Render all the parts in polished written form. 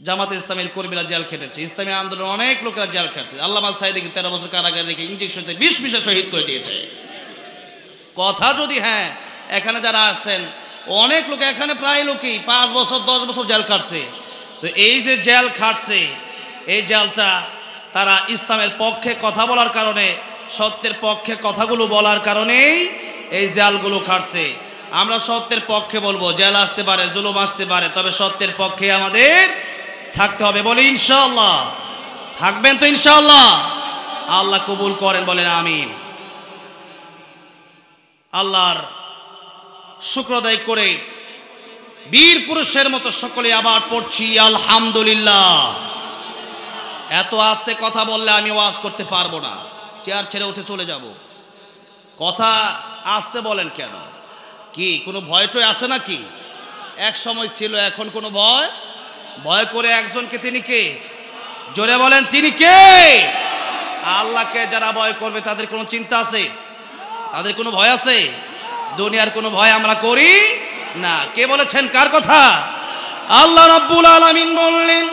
জামাতে ইসলামের কর্মীরা জেল খেটেছে, ইসলামী আন্দোলন অনেক লোকেরা জেল খেটেছে। আল্লামা সাঈদীকে 13 বছর কারাগারে রেখে ইঞ্জেকশনতে বিষ শহীদ করে দিয়েছে। কথা যদি হ্যাঁ, এখানে যারা আসছেন অনেক লোক, এখানে প্রায় লোকই 5 বছর 10 বছর জেল খাটছে। তো এই যে জেল খাটছে, এই জেলটা তারা ইসলামের পক্ষে কথা বলার কারণে, সত্যের পক্ষে কথাগুলো বলার কারণেই এই জেলগুলো খাটছে। আমরা সত্যের পক্ষে বলবো, জেল আসতে পারে, জুলুম আসতে পারে, তবে সত্যের পক্ষে আমাদের থাকতে হবে। বলি ইনশাআল্লাহ, থাকবেন তো ইনশাআল্লাহ? আল্লাহ কবুল করেন, বলেন আমিন। আল্লাহর শুকর আদায় করে বীর পুরুষের মতো সকলে আবার পড়ছি আলহামদুলিল্লাহ। এত আস্তে কথা বললে আমি ওয়াজ করতে পারবো না, চেয়ার ছেড়ে উঠে চলে যাব। কথা আস্তে বলেন কেন? কি কোনো ভয় টয় আছে নাকি? এক সময় ছিল, এখন কোনো ভয়? ভয় করে একজনকে, তিনি কে? জোরে বলেন, তিনি কে? আল্লাহকে যারা ভয় করবে তাদের কোনো চিন্তা আছে? তাদের কোনো ভয় আছে? দুনিয়ার কোনো ভয় আমরা করি না। কে বলেছেন? কার কথা? আল্লাহ রাব্বুল আলামিন বললেন,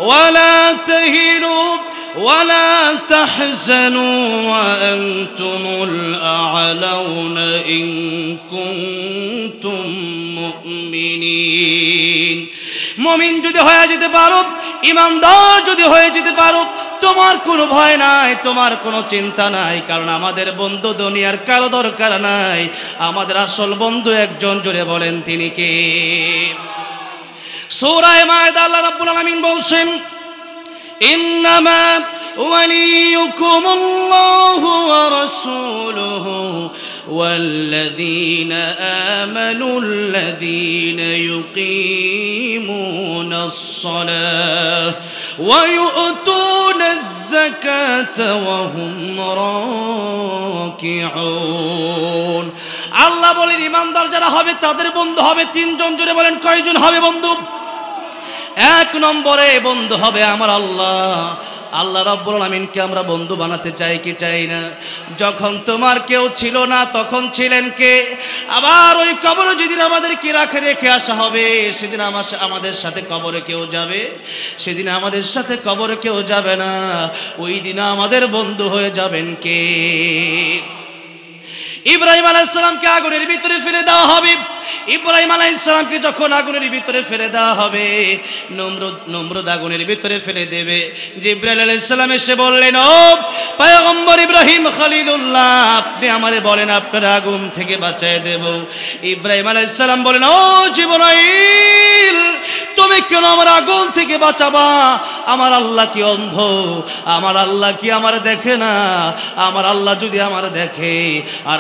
ওয়ালা তাহিনু ওয়ালা তাহজানু ওয়া আনতুমুল আ'লাউনা ইন কুনতুম মুমিনিন। মুমিন যদি হয়ে যেতে পারো, ঈমানদার যদি হয়ে যেতে পারো, তোমার কোনো ভয় নাই, তোমার কোনো চিন্তা নাই, কারণ আমাদের বন্ধু দুনিয়ার কারো দরকার নাই। আমাদের আসল বন্ধু একজন, জোরে বলেন তিনি কে? সূরা মায়েদা আল্লাহ রাব্বুল আলামিন বলছেন, ইন্নামা ওয়ালিয়ুকুমুল্লাহু ওয়া রাসূলুহু ওয়াল্লাযীনা আমানুল্লাযীনা ইউকিমুনাস সালাহ ওয়া ইউতুনাজ যাকাতা ওয়া হুম রাকিউন। আল্লাহ বলেন, ঈমানদার যারা হবে তাদের বন্ধু হবে তিনজন। জোরে বলেন, কয়জন হবে বন্ধু? 1 নম্বরে বন্ধু হবে আমার আল্লাহ। আল্লাহ রাব্বুল আলামিনকে আমরা বন্ধু বানাতে চাই কি চাই না? যখন তোমার কেউ ছিল না তখন ছিলেন কে? আবার ওই কবরে যেদিন আমাদেরকে রেখে আসা হবে, সেদিন আমাদের সাথে কবরে কেউ যাবে, সেদিন আমাদের সাথে কবরে কেউ যাবে না। ওই দিন আমাদের বন্ধু হয়ে যাবেন কে? ইব্রাহিম আলাইহিস সালামকে আগুনের ভিতরে ফেলে দেওয়া হবে। ইব্রাহিম আলাইহিস সালামকে যখন আগুনের ভিতরে ফেলে দেওয়া হবে, নমরুদ আগুনের ভিতরে ফেলে দেবে। জিবরাইল আলাইহিস সালাম এসে বললেন, ও পয়গম্বর ইব্রাহিম খলিলুল্লাহ, আপনি আমারে বলেন আপনার আগুন থেকে বাঁচায় দেব। ইব্রাহিম আলাইহিস সালাম বলেন, ও জিবরাইল, তুমি কেন আমার আগুন থেকে বাঁচাবা? আমার আল্লাহ কি অন্ধ? আমার আল্লাহ কি আমার দেখে না? আমার আল্লাহ যদি আমার দেখে, আর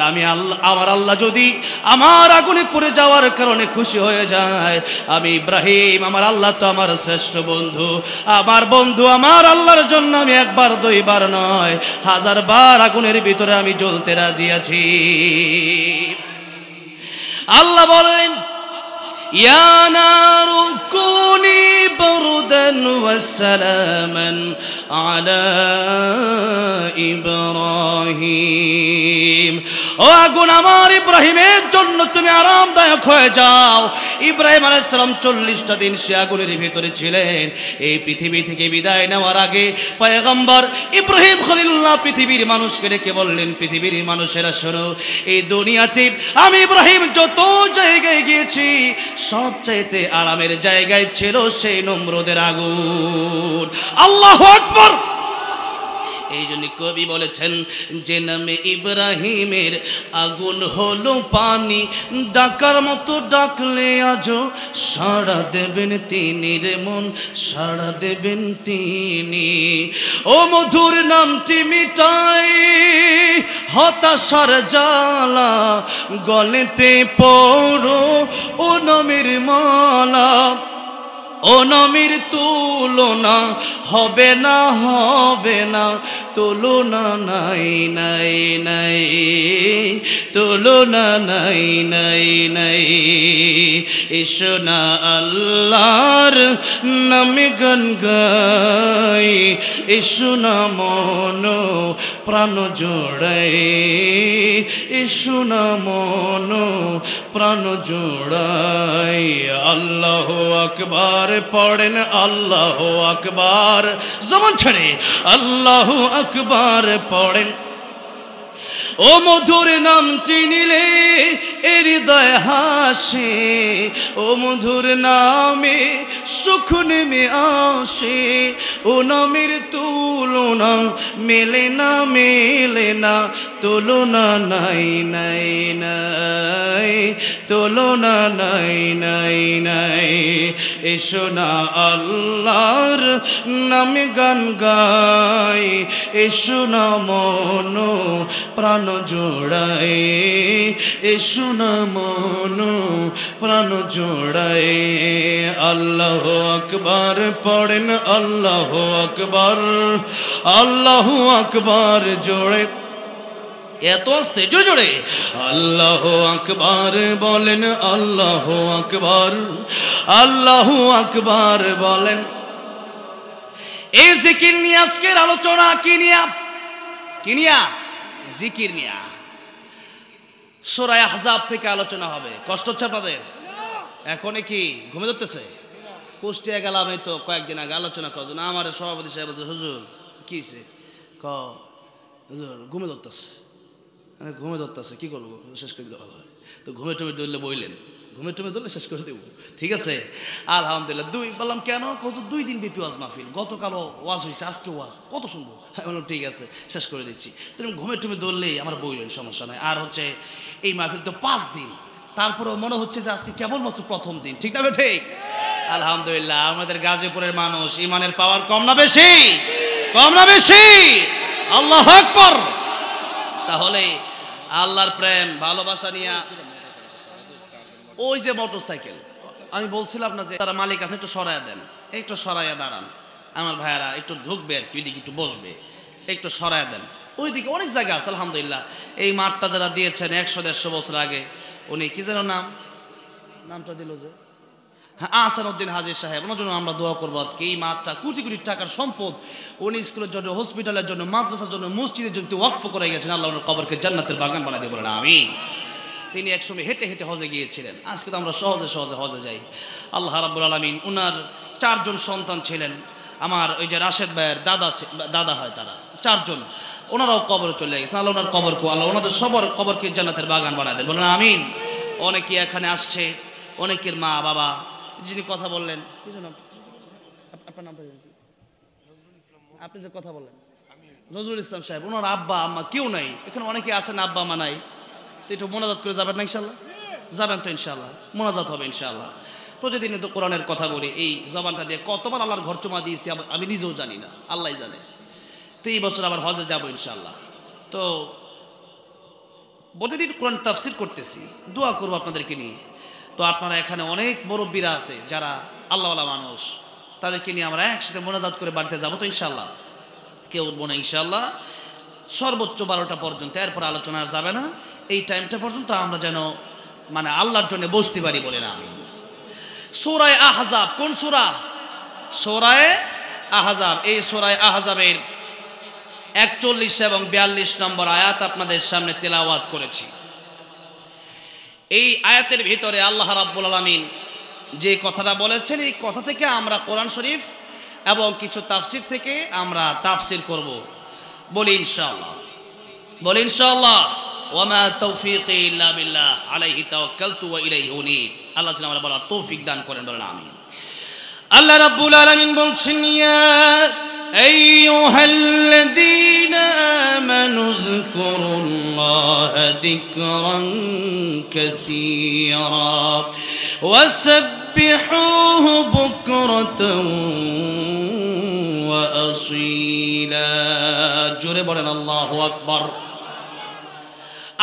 আমার আল্লাহ যদি আমার আগুনে পড়ে যাওয়ার কারণে খুশি হয়ে যায়, আমি ইব্রাহিম, আমার আল্লাহ তো আমার শ্রেষ্ঠ বন্ধু। আমার বন্ধু আমার আল্লাহর জন্য আমি 1 বার 2 বার নয়, 1000 বার আগুনের ভিতরে আমি জ্বলতে রাজি আছি। আল্লাহ বললেন, ইয়া নারু কুনি বারদান ওয়া সালামান আলা ইব্রাহিম। ও আগুন, আমার ইব্রাহিমের জন্য তুমি আরামদায়ক হয়ে যাও। ইব্রাহিম আলাইহিস সালাম 40টা দিন সে আগুনের ভিতরে ছিলেন। এই পৃথিবী থেকে বিদায় নেওয়ার আগে পয়গম্বর ইব্রাহিম খলিলুল্লাহ পৃথিবীর মানুষকে ডেকে বললেন, পৃথিবীর মানুষেরা শোনো, এই দুনিয়াতে আমি ইব্রাহিম যত জায়গায় গিয়েছি সবচাইতে আরামের জায়গায় ছিল সেই নমরুদের আগুন। আল্লাহু আকবার। এই জন্য কবি বলেছেন, যে নামে ইব্রাহিমের আগুন হলো পানি, ডাকার মতো ডাকলে আজও সাড়া দেবেন তিনি রে মন, সাড়া দেবেন তিনি। ও মধুর নামটি মিটাই হতাশার জ্বালা, গলেতে পড়ো ও নামের মালা। ও নামের তুলনা হবে না, হবে না তুলনা নাই নাই নাই, তুলনা নাই নাই নাই। এসো না আল্লাহর নামে গান গাই, এসো না মন প্রাণ জোড়াই, এসো না মন প্রাণ জোড়াই। আল্লাহু আকবার পড়েন, আল্লাহু আকবার, জবান ছেড়ে আল্লাহু আকবার পড়েন। ও মধুর নাম চিনিলে হৃদয় হাসে, ও মধুর নামে সুখ নেমে আসে, ও নামের তুলনা মেলে না মেলে না, তুলনা নাই নাই নাই, তুলনা নাই নাই নাই। এসো না আল্লাহর নামে গান গাই, এসো না মন প্রাণ জোড়াই, এসো না মন প্রাণ জোড়াই। আল্লাহু আকবার পড়েন, আল্লাহু আকবার, আল্লাহু আকবার জোড়ে, এত আস্তে জোরে জোরে আল্লাহু আকবার বলেন, আল্লাহু আকবার, আল্লাহু আকবার বলেন। এই জিকির নিয়ে আজকের আলোচনা কি নিয়া? কি নিয়া? জিকির নিয়া। সূরা আহজাব থেকে আলোচনা হবে। কষ্ট হচ্ছে আপনাদের? এখনই কি ঘুমে ধরতেছে? কুষ্টিয়া গেলাম এই তো কয়েকদিন আগে আলোচনা করার জন্য। আমার সভাপতি সাহেব বলছে, হুজুর কি হয়েছে? হুজুর ঘুমে ধরতেছে। ঘুমে ধরতেছে, কি করবো? শেষ করে দিলে ভালো হয়। তো ঘুমে টুমে ধরলে বইলেন, ঘুমে টুমে ধরলে শেষ করে দেবো, ঠিক আছে? আলহামদুলিল্লাহ। বললাম কেন? 2 দিন ব্যাপী ওয়াজ মাহফিল, গতকালও ওয়াজ হয়েছে, আজকে ওয়াজ, কত শুনবো? আমি বললাম ঠিক আছে, শেষ করে দিচ্ছি। তুমি ঘুমে টুমে ধরলেই আমার বইলেন, সমস্যা নাই। আর হচ্ছে এই মাহফিল তো 5 দিন, তারপরেও মনে হচ্ছে যে আজকে কেবলমাত্র প্রথম দিন, ঠিক না? ঠিক। আলহামদুলিল্লাহ। আমাদের গাজীপুরের মানুষ ইমানের পাওয়ার কম না বেশি? কম না বেশি? আল্লাহু আকবার। তাহলে আল্লাহর প্রেম ভালোবাসা নিয়ে ওই যে মোটরসাইকেল আমি বলছিলাম না যে তারা মালিক আছে, একটু সরাইয়া দেন, একটু সরাইয়া দাঁড়ান, আমার ভাইয়ারা একটু ঢুকবে আর কি, ওইদিকে একটু বসবে, একটু সরাইয়া দেন। ওইদিকে অনেক জায়গা আছে আলহামদুলিল্লাহ। এই মাঠটা যারা দিয়েছেন 100-150 বছর আগে, উনি কি যেন নামটা দিল যে, হ্যাঁ, আহসান উদ্দিন হাজির সাহেব, ওনার জন্য আমরা দোয়া করবো। আজকে এই মাঠটা কোটি কোটি টাকার সম্পদ, উনি স্কুলের জন্য, হসপিটালের জন্য, মাদ্রাসার জন্য, মসজিদের জন্য ওয়াকফ করে গেছেন। আল্লাহ ওনার কবরকে জান্নাতের বাগান বানাই দিয়ে বলেন আমিন। তিনি একসময় হেঁটে হেঁটে হজে গিয়েছিলেন, আজকে তো আমরা সহজে সহজে হজে যাই। আল্লাহ রাব্বুল আলামিন, ওনার 4 জন সন্তান ছিলেন। আমার ওই যে রাশেদ ভাইয়ের দাদা হয়, তারা 4 জন, ওনারাও কবরে চলে গেছেন। আল্লাহ ওনার কবরকে, আল্লাহ ওনাদের সবার কবরকে জান্নাতের বাগান বানাই দেন বলেন আমিন। অনেকে এখানে আসছে, অনেকের মা বাবা, যিনি কথা বললেন, কি জানো আপনার নামটা? আপনি যে কথা বললেন নজরুল ইসলাম সাহেব, ওনার আব্বা আম্মা কেউ নাই এখানে, অনেকে আছেন আব্বা আম্মা নাই। তো একটু মোনাজাত করে যাবেন না ইনশাল্লাহ? যাবেন তো ইনশাল্লাহ? মোনাজাত হবে ইনশাল্লাহ। প্রতিদিন তো কোরআনের কথা বলি, এই জবানটা দিয়ে কতবার আল্লাহর ঘর চুমা দিয়েছি আমি নিজেও জানি না, আল্লাহ জানে। তো এই বছর আবার হজে যাবো ইনশাল্লাহ। তো প্রতিদিন কোরআন তাফসির করতেছি, দোয়া করবো আপনাদেরকে নিয়ে। তো আপনারা এখানে অনেক মুরব্বীরা আছে যারা আল্লাহওয়ালা মানুষ, তাদেরকে নিয়ে আমরা একসাথে মোনাজাত করে বাড়িতে যাবো তো ইনশাল্লাহ। কেউ উঠবো না ইনশাল্লাহ, সর্বোচ্চ 12টা পর্যন্ত, এরপর আলোচনা আর যাবে না। এই টাইমটা পর্যন্ত আমরা যেন মানে আল্লাহর জন্য বসতে পারি বলে না আমি। সূরা আহজাব, কোন সূরা? সূরা আহজাব। এই সূরা আহজাবের 41 এবং 42 নম্বর আয়াত আপনাদের সামনে তেলাওয়াত করেছি। এই আয়াতের ভিতরে আল্লাহ রাব্বুল আলামিন যে কথাটা বলেছেন, এই কথা থেকে আমরা কোরআন শরীফ এবং কিছু তাফসির থেকে আমরা তাফসির করব, বলি ইনশাআল্লাহ। বলি ইনশাআল্লাহ। ওয়ামা তাওফীকি ইল্লা বিল্লাহ আলাইহি তাওয়াক্কালতু ওয়া ইলাইহি উনীব। আল্লাহ যেন আমরা বলার তৌফিক দান করেন, বলেন আমিন। আল্লাহ রাব্বুল আলামিন বলছেন, ইয়া আইয়ুহাল্লাযীনা আমানু যকুরুল্লাহা যিকরান কাসীরা ওয়াসাব্বিহুহু বুকরাতান ওয়া আসীলা। জোরে বলেন আল্লাহু আকবার।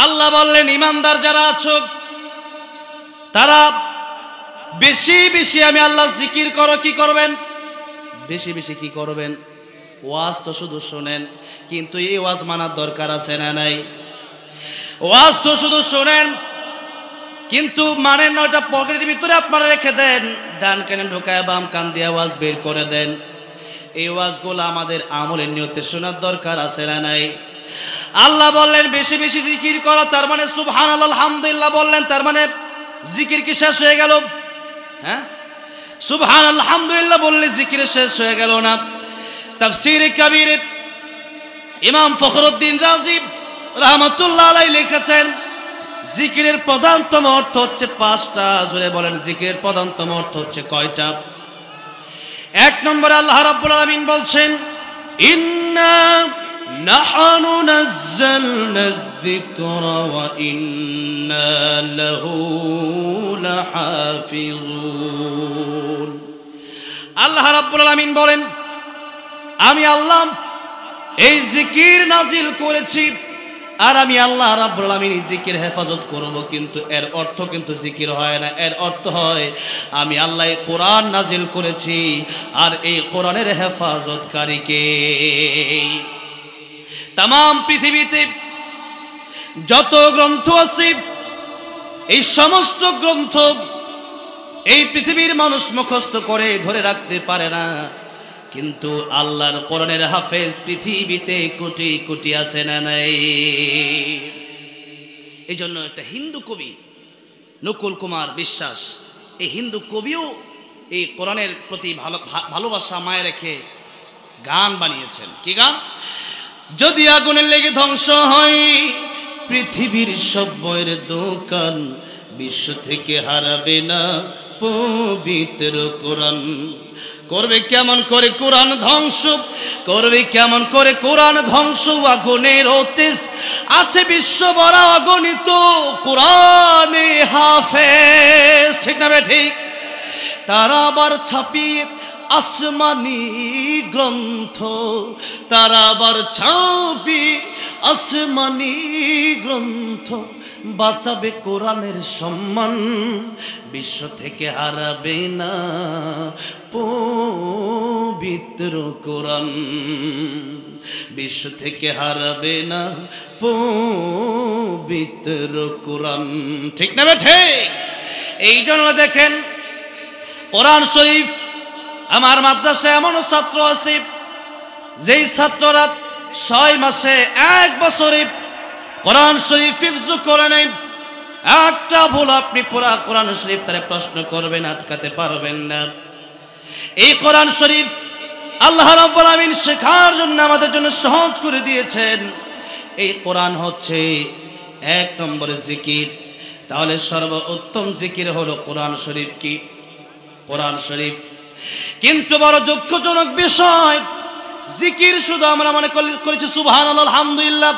আল্লাহ বললেন, ইমানদার যারা আছো তারা বেশি বেশি আমি আল্লাহ জিকির করো। কি করবেন? বেশি বেশি কি করবেন? ওয়াজ তো শুধু শোনেন, কিন্তু এই ওয়াজ মানার দরকার আছে না নাই? ওয়াজ তো শুধু শোনেন কিন্তু মানেন না, ওটা পকেটের ভিতরে আপনারা রেখে দেন, ডান কানে ঢোকায় বাম কান দিয়ে ওয়াজ বের করে দেন। এই ওয়াজগুলো আমাদের আমলের নিয়তে শোনার দরকার আছে না নাই? আল্লাহ বললেন বেশি বেশি জিকির করো, তার মানে সুবহানাল্লাহ আলহামদুলিল্লাহ বললেন, তার মানে জিকির কি শেষ হয়ে গেল? হ্যাঁ, সুবহানাল্লাহ আলহামদুলিল্লাহ বললে জিকির শেষ হয়ে গেল না। তাফসীরে কাবীরে ইমাম ফখরুদ্দিন রাজি রাহমাতুল্লাহ আলাইহি লিখেছেন, জিকিরের প্রধানতম অর্থ হচ্ছে 5টা। জোরে বলেন, জিকিরের প্রধানতম অর্থ হচ্ছে কয়টা? 1 নম্বরে আল্লাহ রাব্বুল আলামিন বলছেন, ইন্না নাহনু নাযালনা যিকরা ওয়া ইন্না লাহু লাহাফিজুন। আল্লাহ রাব্বুল আলামিন বলেন, আমি আল্লাহ এই জিকির নাজিল করেছি, আর আমি আল্লাহ রাব্বুল আলামিন এই জিকির হেফাজত করব। কিন্তু এর অর্থ কিন্তু জিকির হয় না, এর অর্থ হয় আমি আল্লাহ কোরআন নাজিল করেছি, আর এই কোরআনের হেফাজতকারীকে। তাম পৃথিবীতে যত গ্রন্থ আছে, এই সমস্ত গ্রন্থ এই পৃথিবীর মানুষ মুখস্থ করে ধরে রাখতে পারে না, কিন্তু আল্লাহর কোরআনের হাফেজ পৃথিবীতে কোটি কোটি আছে না নাই? এই জন্য একটা হিন্দু কবি নকুল কুমার বিশ্বাস, এই হিন্দু কবিও এই কোরআনের প্রতি ভালোবাসা মায়া রেখে গান বানিয়েছেন। কি গান? যদি আগুনের লেগে ধ্বংস হয় পৃথিবীর সব বইয়ের দোকান, বিশ্ব থেকে হারাবে না পবিত্র কোরআন। করবে কেমন করে কোরআন ধ্বংস, করবে কেমন করে কোরআন ধ্বংস? আগুনের তেজ আছে বিশ্ব ভরা অগণিত কোরআনে হাফেজ। ঠিক না বে ঠিক? তারা আবার ছাপিয়ে আসমানি গ্রন্থ, তারা আবার ছাপিয়ে আসমানি গ্রন্থ, বাঁচাবে কোরআনের সম্মান, বিশ্ব থেকে হারাবে না পবিত্র কোরআন, বিশ্ব থেকে হারাবে না পবিত্র কোরআন। ঠিক না ঠিক? এই জন্য দেখেন কোরআন শরীফ, আমার মাদ্রাসায় এমনও ছাত্র আছে যেই ছাত্ররা 6 মাসে 1 বছরে কোরআন শরীফ হিফজ করে নাই। একটা ভুল আপনি পুরা কোরআন শরীফ তারে প্রশ্ন করবেন, আটকাতে পারবেন না। এই কোরআন শরীফ আল্লাহ রাব্বুল আলামিন শেখার জন্য আমাদের জন্য সহজ করে দিয়েছেন। এই কোরআন হচ্ছে 1 নম্বরের জিকির। তাহলে সর্বোত্তম জিকির হলো কোরআন শরীফ। কি? কোরআন শরীফ। কিন্তু বড় দুঃখজনক বিষয়, জিকির শুধু আমরা মনে করেছি সুবহানাল্লাহ আলহামদুলিল্লাহ,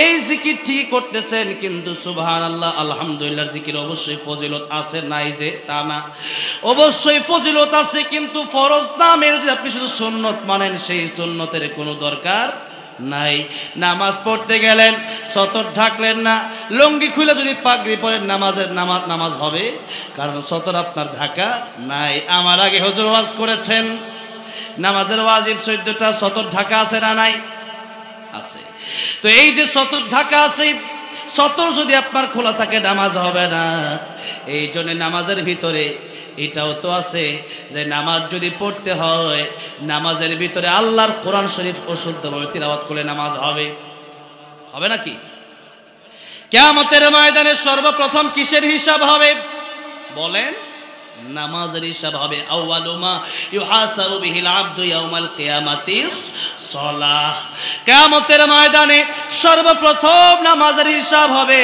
এই জিকির ঠিক করতেছেন, কিন্তু সুবহানাল্লাহ আলহামদুলিল্লাহ জিকির অবশ্যই ফজিলত আছে, নাই যে তা না, অবশ্যই ফজিলত আছে, কিন্তু ফরজ নামের যদি আপনি শুধু সুন্নত মানেন, সেই সুন্নতের কোনো দরকার নাই। নামাজ পড়তে গেলেন, সতর ঢাকলেন না, লুঙ্গি খুলে যদি পাগড়ি পরেন নামাজ হবে, কারণ সতর আপনার ঢাকা নাই। আমার আগে হুজুর ওয়াজ করেছেন, নামাজের ওয়াজিব 14টা, সতর ঢাকা আছে না নাই? আছে। তো এই যে সতর ঢাকা আছে, সতর যদি আপনার খোলা থাকে নামাজ হবে না। এই জন্য নামাজের ভিতরে এটাও তো আছে যে নামাজ যদি পড়তে হয়, নামাজের ভিতরে আল্লাহর কোরআন শরীফ অশুদ্ধভাবে তিলাওয়াত করলে নামাজ হবে? হবে নাকি? কিয়ামতের ময়দানে সর্বপ্রথম কিসের হিসাব হবে বলেন? নামাজের হিসাব হবে। আউয়ালু মা ইউহাসাবু বিহিল আবদু ইয়াউমাল কিয়ামাতিস সালাহ। কিয়ামতের ময়দানে সর্বপ্রথম নামাজের হিসাব হবে।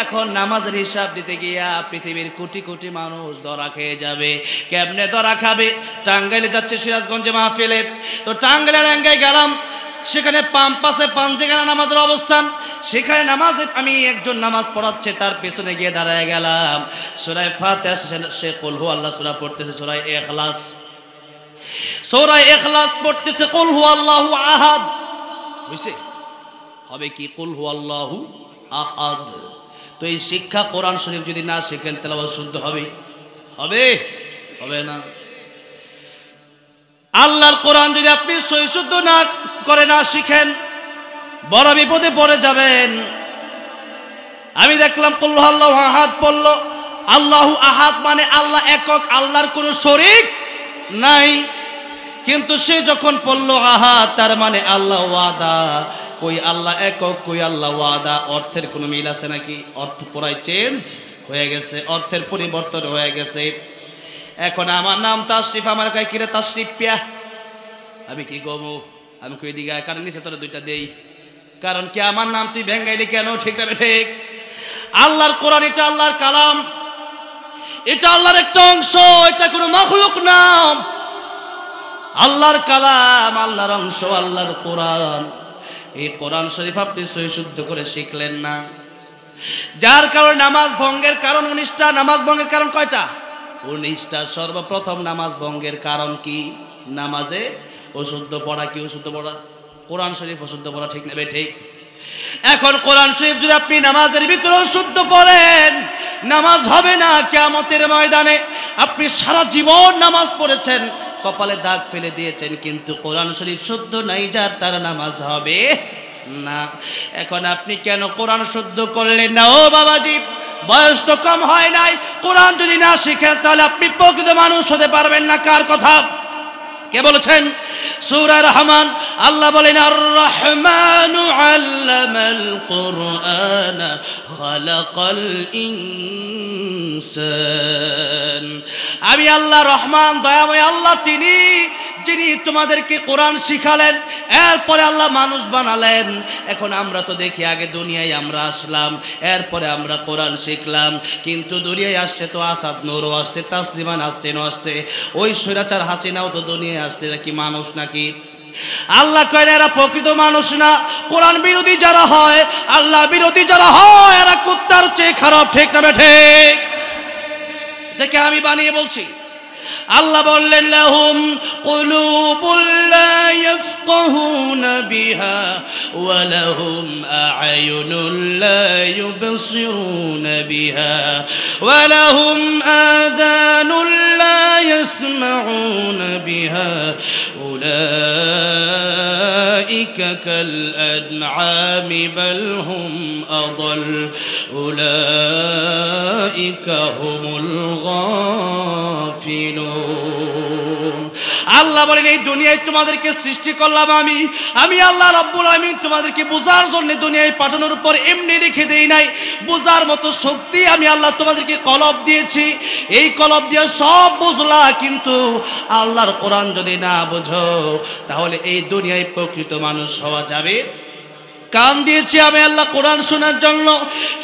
এখন নামাজের হিসাব দিতে গিয়া পৃথিবীর কোটি কোটি মানুষ ধরা খেয়ে যাবে। কেমনে ধরা খাবে? টাঙ্গাইলে যাচ্ছে সিরাজগঞ্জে মাহফিলে, তো টাঙ্গাইলের এঙ্গায় গেলাম, সেখানে পাম্পাসে 5 জায়গায় নামাজের অবস্থান, সেখানে নামাজে আমি একজন নামাজ পড়াচ্ছে, তার পেছনে গিয়ে দাঁড়ায় গেলাম। সূরা ফাতিহা সে কুল হু আল্লাহ সূরা পড়তেছে, সূরা ইখলাস পড়তেছে, কুল হু আল্লাহু আহাদ। হইছে? হবে কি? কুল হু আল্লাহু আহাদ। তো এই শিক্ষা কোরআন শরীফ যদি না শেখেন, তেলাওয়াত শুদ্ধ হবে? হবে? হবে না। আল্লাহর কোরআন যদি আপনি সহি শুদ্ধ না করে না শিখেন, বড় বিপদে পড়ে যাবেন। আমি দেখলাম কুল আল্লাহু আহাদ পড়ল, আল্লাহু আহাদ মানে আল্লাহ একক, আল্লাহর কোনো শরীক নাই। কিন্তু সে যখন পড়ল আহাদ, তার মানে আল্লাহ ওয়াদা। কই আল্লাহ একক, কই আল্লাহ ওয়াদা, অর্থের কোনো মিল আছে নাকি? অর্থ পুরাই চেঞ্জ হয়ে গেছে, অর্থের পরিবর্তন হয়ে গেছে। এখন আমার নাম তাশরিফ, আমার কয় কিরে তাশরিফ পিয়া, আমি কি গমু? আমি কই দিঘা কারণ নিচে তোরা দুইটা দেই, কারণ কি আমার নাম তুই ভেঙ্গাইলি কেন? ঠিক না ঠিক? আল্লাহর কোরআন এটা আল্লাহর কালাম, এটা আল্লাহর একটা অংশ, এটা কোনো মাখলুক না। আল্লাহর কালাম, আল্লাহর অংশ, আল্লাহর কোরআন। এই কোরআন শরীফ আপনি সহি শুদ্ধ করে শিখলেন না, যার কারণে নামাজ ভঙ্গের কারণ 19টা। নামাজ ভঙ্গের কারণ কয়টা? 19টা। সর্বপ্রথম নামাজ ভঙ্গের কারণ কি? নামাজে অশুদ্ধ পড়া। কি অশুদ্ধ পড়া? কোরআন শরীফ অশুদ্ধ পড়া, ঠিক না ঠিক? এখন কোরআন শরীফ যদি আপনি নামাজের ভিতরে অশুদ্ধ পড়েন, নামাজ হবে না কিয়ামতের ময়দানে। আপনি সারা জীবন নামাজ পড়েছেন, কপালে দাগ ফেলে দিয়েছেন, কিন্তু কোরআন শরীফ শুদ্ধ নাই, যার তার নামাজ হবে না। এখন আপনি কেন কোরআন শুদ্ধ করলেন না? ও বাবাজি, বয়স তো কম হয় নাই। কোরআন যদি না শিখেন, তাহলে আপনি প্রকৃত মানুষ হতে পারবেন না। কার কথা? কে বলেছেন? সূরা রহমান আল্লাহ বলেন, আর রহমানু আল্লামাল কুরআন খালাকাল ইনসান। আমি আল্লাহ রহমান, দয়াময় আল্লাহ, তিনি যিনি তোমাদেরকে কোরআন শিখালেন, এরপরে আল্লাহ মানুষ বানালেন। এখন আমরা তো দেখি আগে দুনিয়ায় আমরা আসলাম, এরপরে আমরা কোরআন শিখলাম। কিন্তু দুনিয়ায় আসছে তো আসাদ নূরও আসছে, তাসলিমান আসছে, আসছে ওই স্বৈরাচার হাসিনাও তো দুনিয়ায় আসছে। নাকি মানুষ নাকি? আল্লাহ কয় এরা প্রকৃত মানুষ না। কোরআন বিরোধী যারা হয়, আল্লাহ বিরোধী যারা হয়, এরা কুত্তার চেয়ে খারাপ। ঠিক না ঠিক? এটাকে আমি বানিয়ে বলছি? আল্লাহ বললেন, লাহুম কুলুবুল লা ইয়াফকাহুনা বিহা ওয়া লাহুম আ'য়ুনুল লা ইউবসিরুনা বিহা ওয়া লাহুম আযানুল লা ইয়াসমাউনা বিহা উলাইকা কাল আন'আমি বাল হুম আদাল উলাইকা হুমুল গাফিলুন। আল্লাহ বলেন, এই দুনিয়ায় তোমাদেরকে সৃষ্টি করলাম আমি আল্লাহ রাব্বুল আলামিন। তোমাদেরকে বোঝার জন্য দুনিয়ায় পাঠানোর পর এমনি রেখে দেই নাই। বোঝার মতো শক্তি আমি আল্লাহ তোমাদেরকে কলব দিয়েছি। এই কলব দিয়ে সব বুঝলা, কিন্তু আল্লাহর কোরআন যদি না বোঝো, তাহলে এই দুনিয়ায় প্রকৃত মানুষ হওয়া যাবে? কান দিয়েছি আমি আল্লাহ কোরআন শোনার জন্য,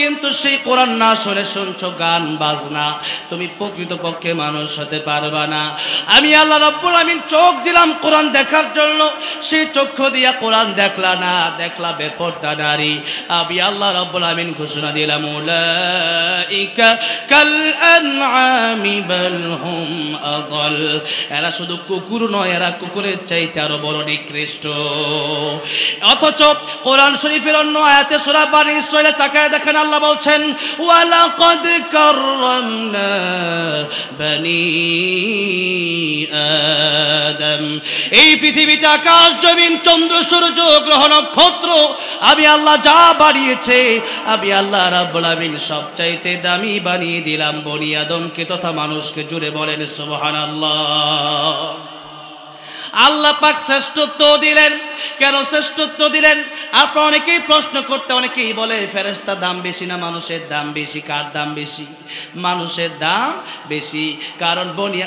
কিন্তু সেই কোরআন না শুনে শুনছো গান বাজনা, তুমি প্রকৃতপক্ষে মানুষ হতে পারবা না। আমি আল্লাহ রাব্বুল আমিন চোখ দিলাম কোরআন দেখার জন্য, সেই চক্ষু দিয়া কোরআন দেখলা না, দেখলা বেপরদা নারী। আমি আল্লাহ রাব্বুল আমিন ঘোষণা দিলাম, উলাইকা কাল আন'আমি বাল হুম আদাল। এরা শুধু কুকুর নয়, এরা কুকুরের চাইতে আরো বড় নিকৃষ্ট। অথচ কোরআন শরীফের অন্য আয়াতে সূরা বানী ইসরাঈলে তাকায় দেখেন, আল্লাহ বলছেন, ওয়ালাকাদ কাররামনা বানী আদম। এই পৃথিবীতে আকাশ জমিন চন্দ্র সূর্য গ্রহ নক্ষত্র আমি আল্লাহ যা বাড়িয়েছে, আমি আল্লাহ রাব্বুল আমিন সবচাইতে দামি বানিয়ে দিলাম বনি আদমকে তথা মানুষকে। জুড়ে বলেন সুবহানাল্লাহ। আল্লাহ পাক শ্রেষ্ঠত্ব দিলেন। কেন শ্রেষ্ঠত্ব দিলেন? আপনারা অনেকেই প্রশ্ন করতে, অনেকেই বলে ফেরেশতার দাম বেশি না মানুষের দাম বেশি? কার দাম বেশি? মানুষের দাম বেশি। কারণ বনি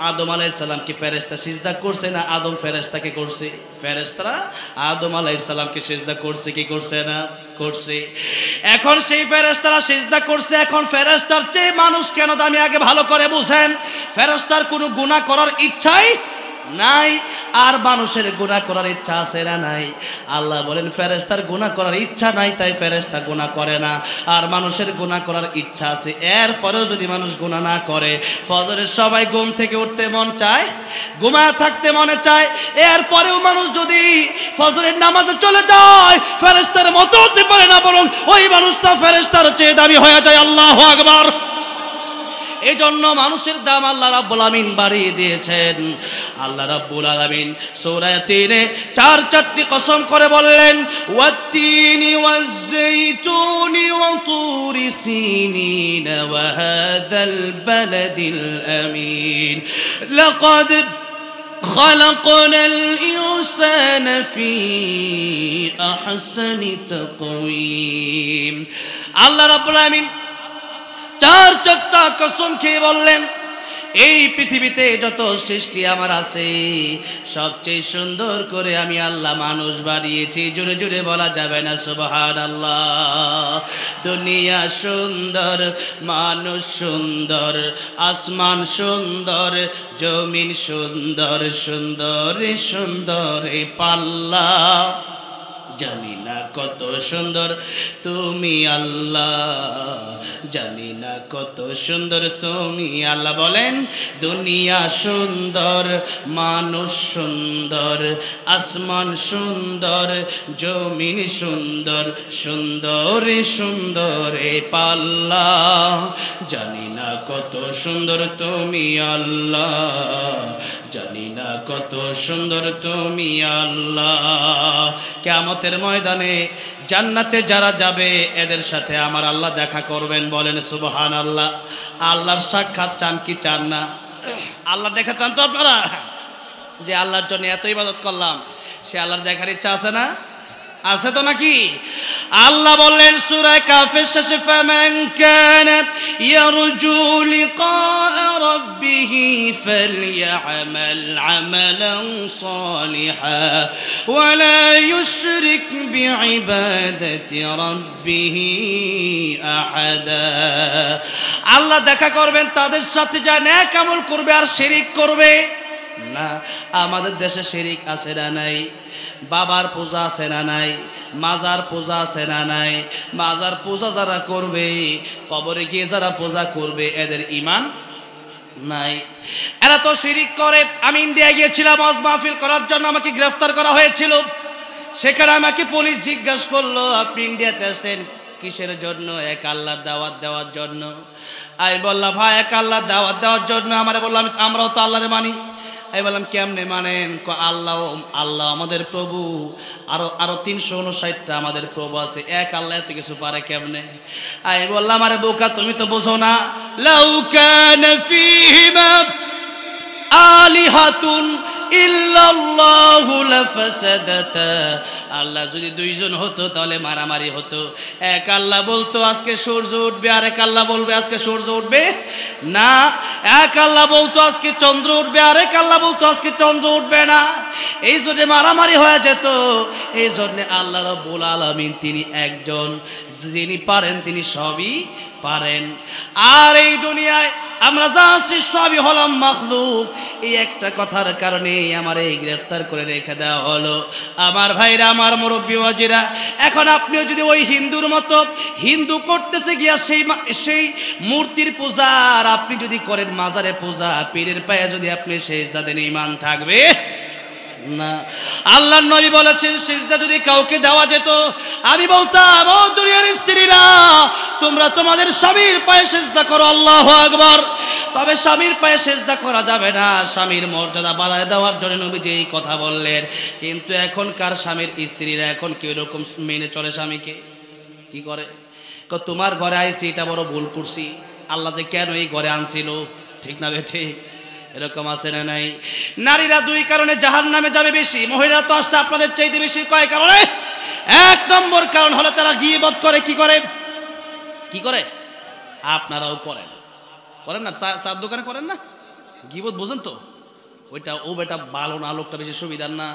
আদম আলাইহিস সালামকে ফেরেশতা সিজদা করছে না আদম ফেরেশতাকে করছে? ফেরেশতারা আদম আলাইহিস সালামকে সিজদা করছে কি করছে না? করছে। এখন সেই ফেরেশতারা সিজদা করছে, এখন ফেরেশতার চেয়ে মানুষ কেন দামি আগে ভালো করে বুঝেন। ফেরেশতার কোনো গুনাহ করার ইচ্ছাই নাই, আর মানুষের গুনাহ করার ইচ্ছা আছে না নাই? আল্লাহ বলেন ফেরেশতার গুনাহ করার ইচ্ছা নাই, তাই ফেরেশতা গুনাহ করে না। আর মানুষের গুনাহ করার ইচ্ছা আছে, এরপরেও যদি মানুষ গুনাহ না করে, ফজরের সময় ঘুম থেকে উঠতে মন চায়, ঘুমায় থাকতে মনে চায়, এরপরেও মানুষ যদি ফজরের নামাজে চলে যায়, ফেরেশতার মতো হতে পারে না, বরং ওই মানুষটা ফেরেশতার চেয়ে দামি হয়ে যায়। আল্লাহু আকবার। এই জন্য মানুষের দাম আল্লাহ রাব্বুল আলামিন বাড়িয়ে দিয়েছেন। আল্লাহ রাব্বুল আলামিন সূরা ৩-এ ৪টি কসম করে বললেন, ওয়াত-তিনি ওয়াজ-যাইতুনি ওয়া তুরি সিনিন ওয়া হাযাল বালাদিল আমিন লাকাদ خلقنا الإنسان في أحسن تقويم। আল্লাহ রাব্বুল আলামিন ৪টা কসম খেয়ে বললেন, এই পৃথিবীতে যত সৃষ্টি আমার আছে সবচেয়ে সুন্দর করে আমি আল্লাহ মানুষ বানিয়েছি। জোরে জোরে বলা যাবে না সুবহানাল্লাহ। দুনিয়া সুন্দর, মানুষ সুন্দর, আসমান সুন্দর, জমিন সুন্দর, সুন্দর সুন্দর পাল্লা, জানি না কত সুন্দর তুমি আল্লাহ, জানি না কত সুন্দর তুমি আল্লাহ। বলেন, দুনিয়া সুন্দর, মানুষ সুন্দর, আসমান সুন্দর, জমিন সুন্দর, সুন্দর সুন্দর পাল্লা, জানি না কত সুন্দর তুমি আল্লাহ, জানি না কত সুন্দর তুমি আল্লাহ। কিয়ামতের ময়দানে জান্নাতে যারা যাবে এদের সাথে আমার আল্লাহ দেখা করবেন। বলেন সুবহানাল্লাহ। আল্লাহর সাক্ষাৎ চান কি চান না? আল্লাহ দেখা চান তো আপনারা? যে আল্লাহর জন্য এত ইবাদত করলাম, সে আল্লাহর দেখার ইচ্ছা আছে না? আছে তো নাকি? আল্লাহ বললেন সূরা কাফের শেষে, ফামান কানা ইয়ারজু লিকা রাব্বিহি ফালইআমাল আমালান সালিহা ওয়া লা ইউশরিক বিইবাদাতি রাব্বিহি আহাদা। আল্লাহ দেখা করবেন তাদের সাথে যা নেক আমল করবে আর শিরিক করবে না। আমাদের দেশে শিরিক আছে না নাই? বাবার পূজা আছে না নাই? মাজার পূজা আছে না নাই? মাজার পূজা যারা করবে, কবরে গিয়ে যারা পূজা করবে, এদের ঈমান নাই। এরা তো শিরিক করে। আমি ইন্ডিয়ায় গিয়েছিলাম ওয়াজ মাহফিল করার জন্য, আমাকে গ্রেফতার করা হয়েছিল। সেখানে আমাকে পুলিশ জিজ্ঞাসা করলো, আপনি ইন্ডিয়াতে আসেন কিসের জন্য? এক আল্লাহর দাওয়াত দেওয়ার জন্য। আমি বললাম, ভাই এক আল্লাহর দাওয়াত দেওয়ার জন্য। আমারে বললাম, আমরাও তো আল্লাহরে মানি। আমি বললাম, কেমনে মানেন? আল্লাহ আল্লাহ আমাদের প্রভু, আরো ৩৫৯টা আমাদের প্রভু আছে, এক আল্লাহ এত কিছু পারে কেমনে? আমি বললাম, আরে বোকা, তুমি তো বোঝো না। লাউ কানা ফীহিমা আলিহাতুন ইল্লাল্লাহু লাফাসাদাতা। আল্লাহ যদি দুইজন হতো তাহলে মারামারি হতো। এক আল্লাহ বলতো আজকে সূর্য উঠবে, আর এক আল্লাহ বলবে আজকে সূর্য উঠবে না। এক আল্লাহ বলতো আজকে চন্দ্র উঠবে, আর এক আল্লাহ বলতো আজকে চন্দ্র উঠবে না। এই জন্য মারামারি হয়ে যেত। এই জন্য আল্লাহ রাব্বুল আলামিন তিনি একজন, যিনি পারেন তিনি সবই পারেন। আর এই দুনিয়ায় আমরা যা আছি সবই হলাম মাখলুক। এই একটা কথার কারণে আমার এই গ্রেফতার করে রেখে দেওয়া হলো। আমার ভাইরা, আমার মুরব্বী ওয়াজিরা, এখন আপনিও যদি ওই হিন্দুর মতো হিন্দু করতেছে গিয়া সেই মূর্তির পূজা, আর আপনি যদি করেন মাজারে পূজা, পীরের পায়ে যদি আপনি সেজদা দেন, ঈমান থাকবে না। আল্লাহর নবী বলেছেন, সিজদা যদি কাউকে দেওয়া যেত, আমি বলতাম, ও দুনিয়ার স্ত্রীরা, তোমরা তোমাদের স্বামীর পায়ে সিজদা করো, আল্লাহু আকবার। তবে স্বামীর পায়ে সিজদা করা যাবে না, স্বামীর মর্যাদা বাড়ায় দেওয়ার জন্য নবীজি এই কথা বললেন। কিন্তু এখনকার স্বামীর স্ত্রীরা এখন কি রকম মেনে চলে স্বামীকে? কি করে? তোমার ঘরে আইছি, এটা বড় ভুল করছি, আল্লাহ যে কেন এই ঘরে আনছিল, ঠিক না বেঠি? এরকম আছে না নাই? নারীরা দুই কারণে জাহান্নামে যাবে বেশি, মহিলারা তো আসছে আপনাদের চাইতে বেশি। কয় কারণে? এক নম্বর কারণ হলো তারা গীবত করে। কি করে? কি করে? আপনারাও করেন, করেন না? চার দোকানে করেন না গীবত? বোঝেন তো ওইটা? ও বেটা ভালো না, লোকটা বেশি সুবিধার না।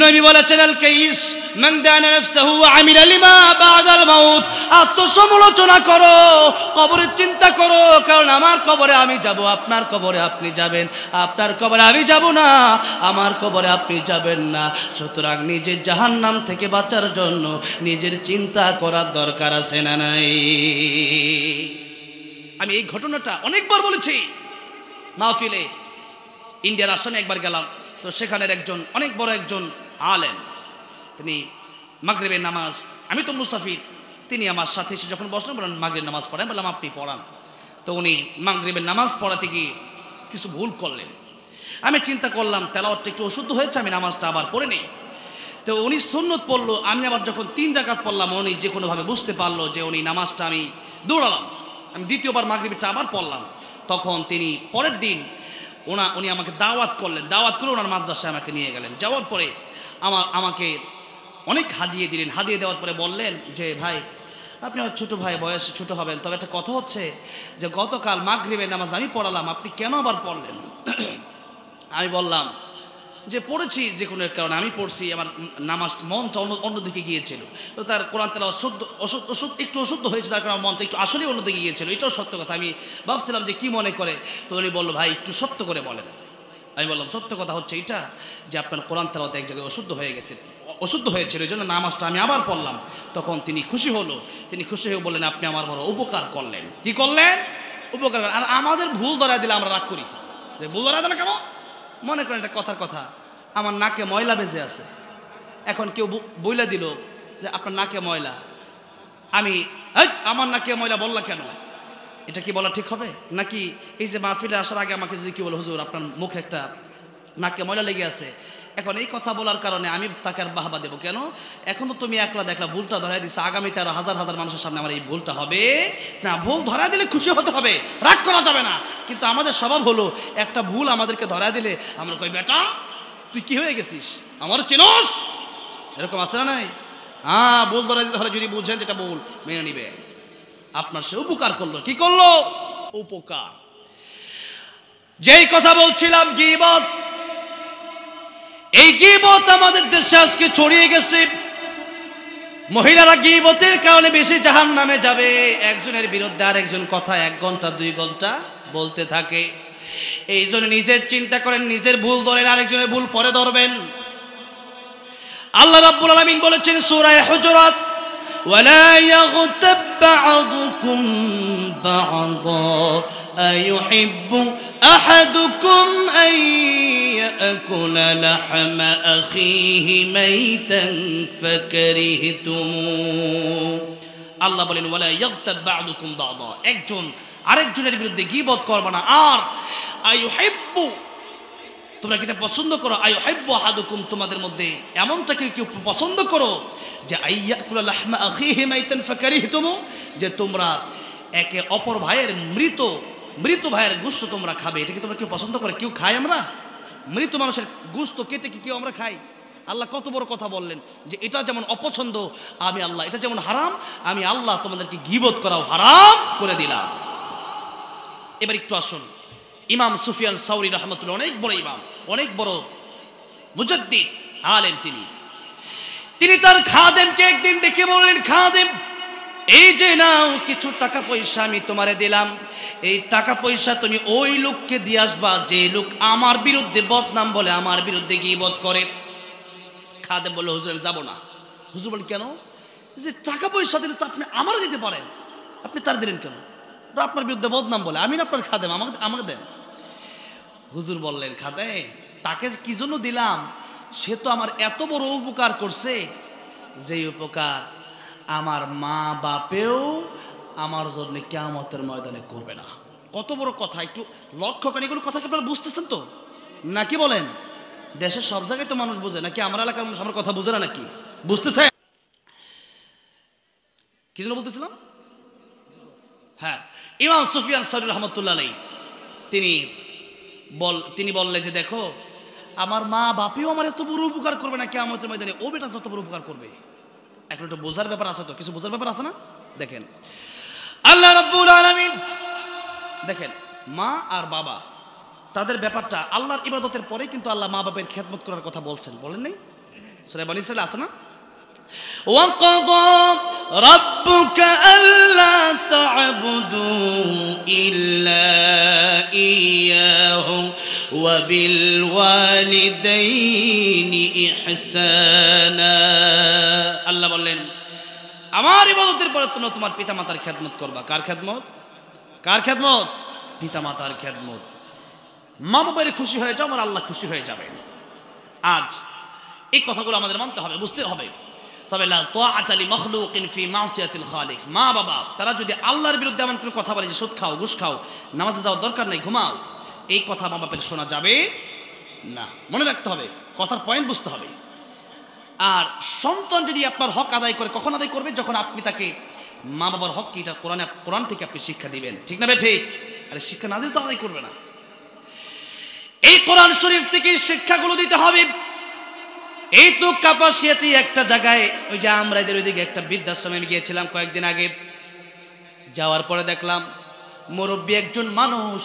নবী বলেছেন, আল কাইস মান দানা নাফসাহু ওয়া আমিলা লিমা বাদাল মাউত। আত্মসমালোচনা করো, কবরের চিন্তা করো, কারণ আমার কবরে আমি যাব, আপনার কবরে আপনি যাবেন, আপনার কবরে আমি যাব না, আমার কবরে আপনি যাবেন না। সুতরাং নিজের জাহান্নাম থেকে বাঁচার জন্য নিজের চিন্তা করার দরকার আছে না নাই? আমি এই ঘটনাটা অনেকবার বলেছি মাহফিলে। ইন্ডিয়ার আসামে একবার গেলাম, তো সেখানের একজন অনেক বড় একজন আলেম, তিনি মাগরিবের নামাজ, আমি তো মুসাফির, তিনি আমার সাথে এসে যখন বসলেন, বললেন মাগরিবের নামাজ পড়ান। বললাম আপনি পড়ান। তো উনি মাগরিবের নামাজ পড়াতে গিয়ে কিছু ভুল করলেন। আমি চিন্তা করলাম তেলাওয়াতটা একটু অশুদ্ধ হয়েছে, আমি নামাজটা আবার পড়ে নিই। তো উনি সুন্নত পড়লো, আমি আবার যখন 3 রাকাত পড়লাম উনি যে কোনোভাবে বুঝতে পারলো যে উনি নামাজটা আমি দৌড়ালাম। আমি দ্বিতীয়বার মাগরিবটা আবার পড়লাম। তখন তিনি পরের দিন উনি আমাকে দাওয়াত করলেন, দাওয়াত করে ওনার মাদ্রাসায় আমাকে নিয়ে গেলেন। যাওয়ার পরে আমাকে অনেক হাদিয়ে দিলেন। হাদিয়ে দেওয়ার পরে বললেন যে ভাই আপনি আমার ছোটো ভাই, বয়সে ছোটো হবেন, তবে একটা কথা হচ্ছে যে গতকাল মাগরিবের নামাজ আমি পড়ালাম, আপনি কেন আবার পড়লেন? আমি বললাম যে পড়েছি যে কোনো কারণে আমি পড়ছি, আমার নামাজ মনটা অন্যদিকে গিয়েছিল। তো তার কোরআন তেলাওয়াত একটু অশুদ্ধ হয়েছে, তার কারণে মনটা একটু আসলেই অন্যদিকে গিয়েছিল, এটাও সত্য কথা। আমি ভাবছিলাম যে কি মনে করে, তো উনি বললো ভাই একটু সত্য করে বলেন। আমি বললাম সত্য কথা হচ্ছে এটা যে আপনার কোরআন তেলাওয়াত এক জায়গায় অশুদ্ধ হয়েছিল, এই জন্য নামাজটা আমি আবার পড়লাম। তখন তিনি খুশি হয়ে বললেন আপনি আমার বড় উপকার করলেন। কি করলেন? উপকার করলেন। আর আমাদের ভুল ধরা দিলে আমরা রাগ করি যে ভুল ধরা দিলে কেন? মনে করেন এটা কথার কথা, আমার নাকে ময়লা বেজে আছে, এখন কেউ বইলা দিল যে আপনার নাকে ময়লা, আমি আমার নাকে ময়লা বললা কেন? এটা কি বলা ঠিক হবে? নাকি এই যে মাহফিলে আসার আগে আমাকে যদি কি বলো হুজুর আপনার মুখে একটা নাকে ময়লা লেগে আছে, এখন এই কথা বলার কারণে আমি তাকে আর বাহবা দেবো কেন? এখনো তুমি একলা দেখলা ভুলটা ধরাই দিচ্ছ, আগামীতে আরো হাজার হাজার মানুষের সামনে আমার এই ভুলটা হবে না। ভুল ধরা দিলে খুশি হতে হবে, রাগ করা যাবে না। কিন্তু আমাদের স্বভাব হলো একটা ভুল আমাদেরকে ধরা দিলে আমরা কই বেটা তুই কি হয়ে গেছিস, আমার চিনোস, এরকম আছে না নাই? ভুল ধরা দিতে হলে যদি বুঝেন যেটা ভুল মেনে নিবে। আপনার সে উপকার করলো। কি করলো? উপকার। যেই কথা বলছিলাম গীবত, এই গীবত আমাদের দেশে আজকে ছড়িয়ে গেছে। মহিলারা গীবতের কারণে বেশি জাহান্নামে যাবে। একজনের বিরুদ্ধে আরেকজন কথা 1 ঘন্টা 2 ঘন্টা বলতে থাকে। এই জন্য নিজের চিন্তা করেন, নিজের ভুল ধরেন, আরেকজনের ভুল পরে ধরবেন। আল্লাহ রাব্বুল আলামিন বলেছেন সূরা হুজুরাত, ওয়ালা ইয়াগতাব বা'দুকুম বা'দা আইয়ুহিব্বু আহাদুকুম আন ইয়াকুলা লাহমা আখিহি মাইতান ফাকারিহতুম। আল্লাহ বলেন ওয়ালা ইয়াগতাব বা'দুকুম বা'দা, একজন আরেকজনের বিরুদ্ধে গীবত করবে না। আর আইয়ুহিব্বু, তোমরা কি এটা পছন্দ করো? আইয়ুহিব্বু আহাদুকুম, তোমাদের মধ্যে এমনটা কেউ পছন্দ করো যে আইয়াকুলা লাহমা আখিহি মাইতান ফাকারিহতুম, যে তোমরা একে অপর ভাইয়ের মৃত ভাইয়ের গোশত তোমরা খাবে, এটা কি তোমরা কেউ পছন্দ করে? কেউ খাই আমরা? মৃত মানুষের গোশত কেটে কি কেউ আমরা খাই? আল্লাহ কত বড় কথা বললেন যে এটা যেমন অপছন্দ আমি আল্লাহ, এটা যেমন হারাম আমি আল্লাহ তোমাদেরকে গীবত করাও হারাম করে দিলাম। এবার একটু আসুন, ইমাম সুফিয়ান সাউরি রহমতুল্লাহ অনেক বড় ইমাম, অনেক বড় মুজাদ্দিদ আলেম, তিনি তার খাদেমকে একদিন ডেকে বললেন, খাদেম এই যে নাও কিছু টাকা পয়সা আমি তোমারে দিলাম, এই টাকা পয়সা তুমি ওই লোককে দিয়ে আসবা যে লোক আমার বিরুদ্ধে বদনাম বলে, আমার বিরুদ্ধে গীবত করে। খাদেম বলল হুজুর আমি যাবো না। হুজুর বলেন কেন? যে টাকা পয়সা দিলে তো আপনি আমারও দিতে পারেন, আপনি তার দিলেন কেন? আপনার বিরুদ্ধে বদনাম বলে, আমি না আপনার খাদেম, আমাকে দেন। হুজুর বললেন খাদেম তাকে কি জন্য দিলাম, সে তো আমার এত বড় উপকার করছে যে উপকার আমার মা বাপেও আমার জন্য কিয়ামতের ময়দানে করবে না। কত বড় কথা, একটু লক্ষ্য করেন। এগুলো কথা কি আপনারা বুঝতেছেন তো নাকি? বলেন, দেশের সব জায়গায় তো মানুষ বোঝে নাকি? আমার এলাকার মানুষ আমার কথা বোঝে না নাকি? বুঝতেছে? কি জন্য বলতেছিলাম? হ্যাঁ, ইমাম সুফিয়ান সাউরি রহমতুল্লাহ আলাইহি তিনি বললেন যে দেখো আমার মা বাপেও আমার এত বড় উপকার করবে না কিয়ামতের ময়দানে, ও বেটা যত বড় উপকার করবে। এখন একটু বোঝার ব্যাপার আছে, তো কিছু বোঝার ব্যাপার আছে না? দেখেন আল্লাহ রাব্বুল আলামিন, দেখেন মা আর বাবা তাদের ব্যাপারটা আল্লাহর ইবাদতের পরে কিন্তু আল্লাহ মা বাপের খেদমত করার কথা বলছেন, বলেন নাই? সূরা বনী ইসরাঈল আছে না, ওয়াকাদা রাব্বুকা আল্লা তা'বুদু ইল্লা ইয়্যাহু ওয়া বিল ওয়ালিদাইনি ইহসানা। আল্লাহ বললেন আমার ইবাদতের পরে তোমরা তোমার পিতামাতার খেদমত করবা। কার খেদমত? কার খেদমত? পিতামাতার খেদমত। মা বাবার খুশি হয়ে যাও, আমার আল্লাহ খুশি হয়ে যাবে। আজ এই কথাগুলো আমাদের মানতে হবে, বুঝতে হবে। তবে লা তাআতা লি মাখলুকিন ফি মাসিয়াতিল খালিক। মা বাবা তারা যদি আল্লাহর বিরুদ্ধে এমন কোনো কথা বলে যে সুদ খাও, ঘুষ খাও, নামাজে যাওয়ার দরকার নেই, ঘুমাও, এই কথা মা বাপের শোনা যাবে না। মনে রাখতে হবে, কথার পয়েন্ট বুঝতে হবে। আর সন্তান যদি আপনার হক আদায় করে, কখন আদায় করবে? যখন আপনি তাকে মা বাবার হক কি এটা কোরআন থেকে আপনি শিক্ষা দিবেন, ঠিক না? ঠিক। আরে শিক্ষা না দিলে তো আদায় করবে না। এই কোরআন শরীফ থেকে শিক্ষাগুলো দিতে হবে। এই তো কাপাসিয়াতে একটা জায়গায়, ওই যে আমরা এদের ওইদিকে একটা বৃদ্ধাশ্রমে আমি গিয়েছিলাম কয়েকদিন আগে। যাওয়ার পরে দেখলাম মুরব্বী একজন মানুষ।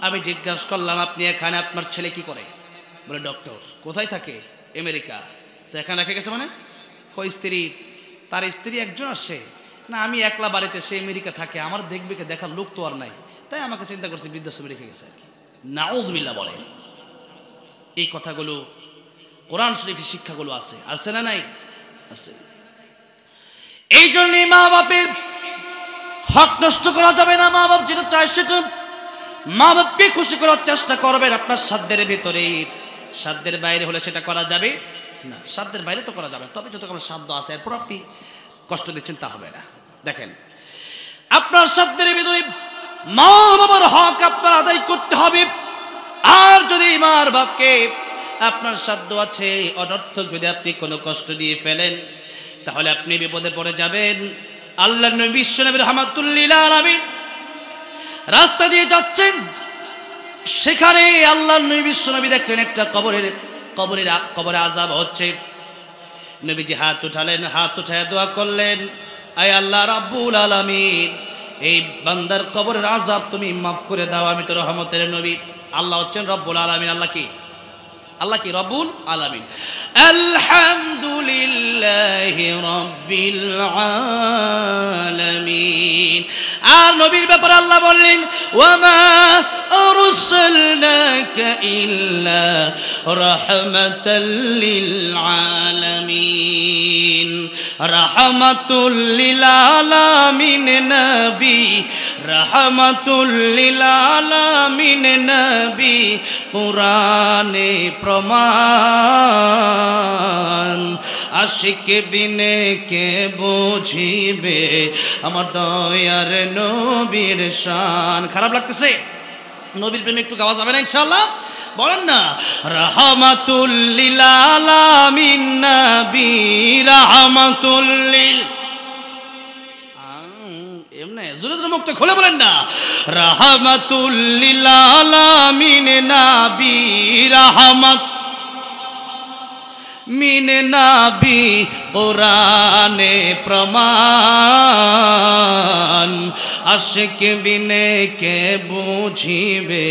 আমি জিজ্ঞাসা করলাম, আপনি এখানে আপনার ছেলে কি করে? বলে ডক্টর। কোথায় থাকে? আমেরিকা। তো এখানে রেখে গেছে মানে? কই স্ত্রী? তার স্ত্রী একজন আসে না, আমি একলা বাড়িতে, সে আমেরিকা থাকে, আমার দেখবে কে, দেখার লোক তো আর নাই, তাই আমাকে চিন্তা করছে বৃদ্ধাশ্রমে রেখে গেছে আর কি। নাউযুবিল্লাহ বলেন। এই কথাগুলো কোরআন শরীফের শিক্ষাগুলো আছে, আছে না নাই? আছে। এই জন্যই মা বাপের হক নষ্ট করা যাবে না। মা বাপ যেটা চায় সেটা মা বাপকে খুশি করার চেষ্টা করবেন আপনার সাধ্যের ভিতরে। সাধ্যের বাইরে হলে সেটা করা যাবে না। সাধ্যের বাইরে তো করা যাবে, তবে যতক্ষণ সাধ্য আছে এরপর আপনি কষ্ট দিচ্ছেন তা হবে না। দেখেন, আপনার সাধ্যের ভিতরে মা বাবার হক আপনার আদায় করতে হবে। আর যদি মা বাপকে আপনার সাধ্য আছে অনর্থক যদি আপনি কোনো কষ্ট দিয়ে ফেলেন, তাহলে আপনি বিপদে পড়ে যাবেন। আল্লাহর নবী বিশ্বনবী রাহমাতুল লিল আলামিন রাস্তা দিয়ে যাচ্ছেন, সেখানে আল্লাহর নবী বিশ্বনবী দেখলেন একটা কবরে আযাব হচ্ছে। নবীজি হাত উঠালেন, হাত উঠায় দোয়া করলেন, আয় আল্লাহ রাব্বুল আলামিন, এই বান্দার কবরের আযাব তুমি মাফ করে দাও, আমি তো রহমতের নবী। আল্লাহ হচ্ছেন রব্বুল আলামিন। আল্লাহ কি? আল্লাহ কি? রব্বুল আলামিন। আলহামদুলিল্লাহি রাব্বিল আলামিন। আর নবীর ব্যাপারে আল্লাহ বললেন, ওয়ামা আরসালনাকা ইল্লা রাহমাতাল লিল আলামিন। রাহমাতুল লিল আলামিন নবী, রাহমাতুল লিল আলামিন নবী, কুরআনে প্রমাণ। আশিক বিনে কে বুঝিবে আমার দয়ার নবীর শান। খারাপ লাগতেছে? নবীর প্রেমে একটু গাওয়া যাবে না ইনশাআল্লাহ? বলেন না, রাহমাতুল লিল আলামিন নবী, রাহমাতুল লিল, এমনে জোরে জোরে মুখটা খুলে বলেন না, রাহমাতুল লিল আলামিন নবী, রাহমাত মিন নবী, কুরআনে প্রমাণ। আশিক বিনে কে বুঝিবে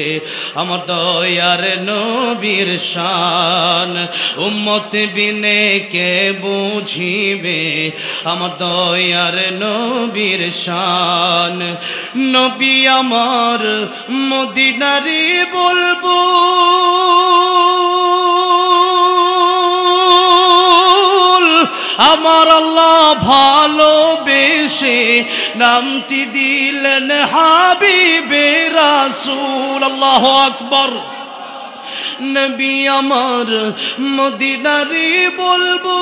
আমার দয়ার নবীর শান। উম্মত বিনে কে বুঝিবে আমার দয়ার নবীর শান। নবী আমার মদিনারি বলবো, আমার আল্লাহ ভালোবেসে নামটি দিলেন হাবিবে রাসূল। আল্লাহু আকবার। নবী আমার মদিনারি বলবো,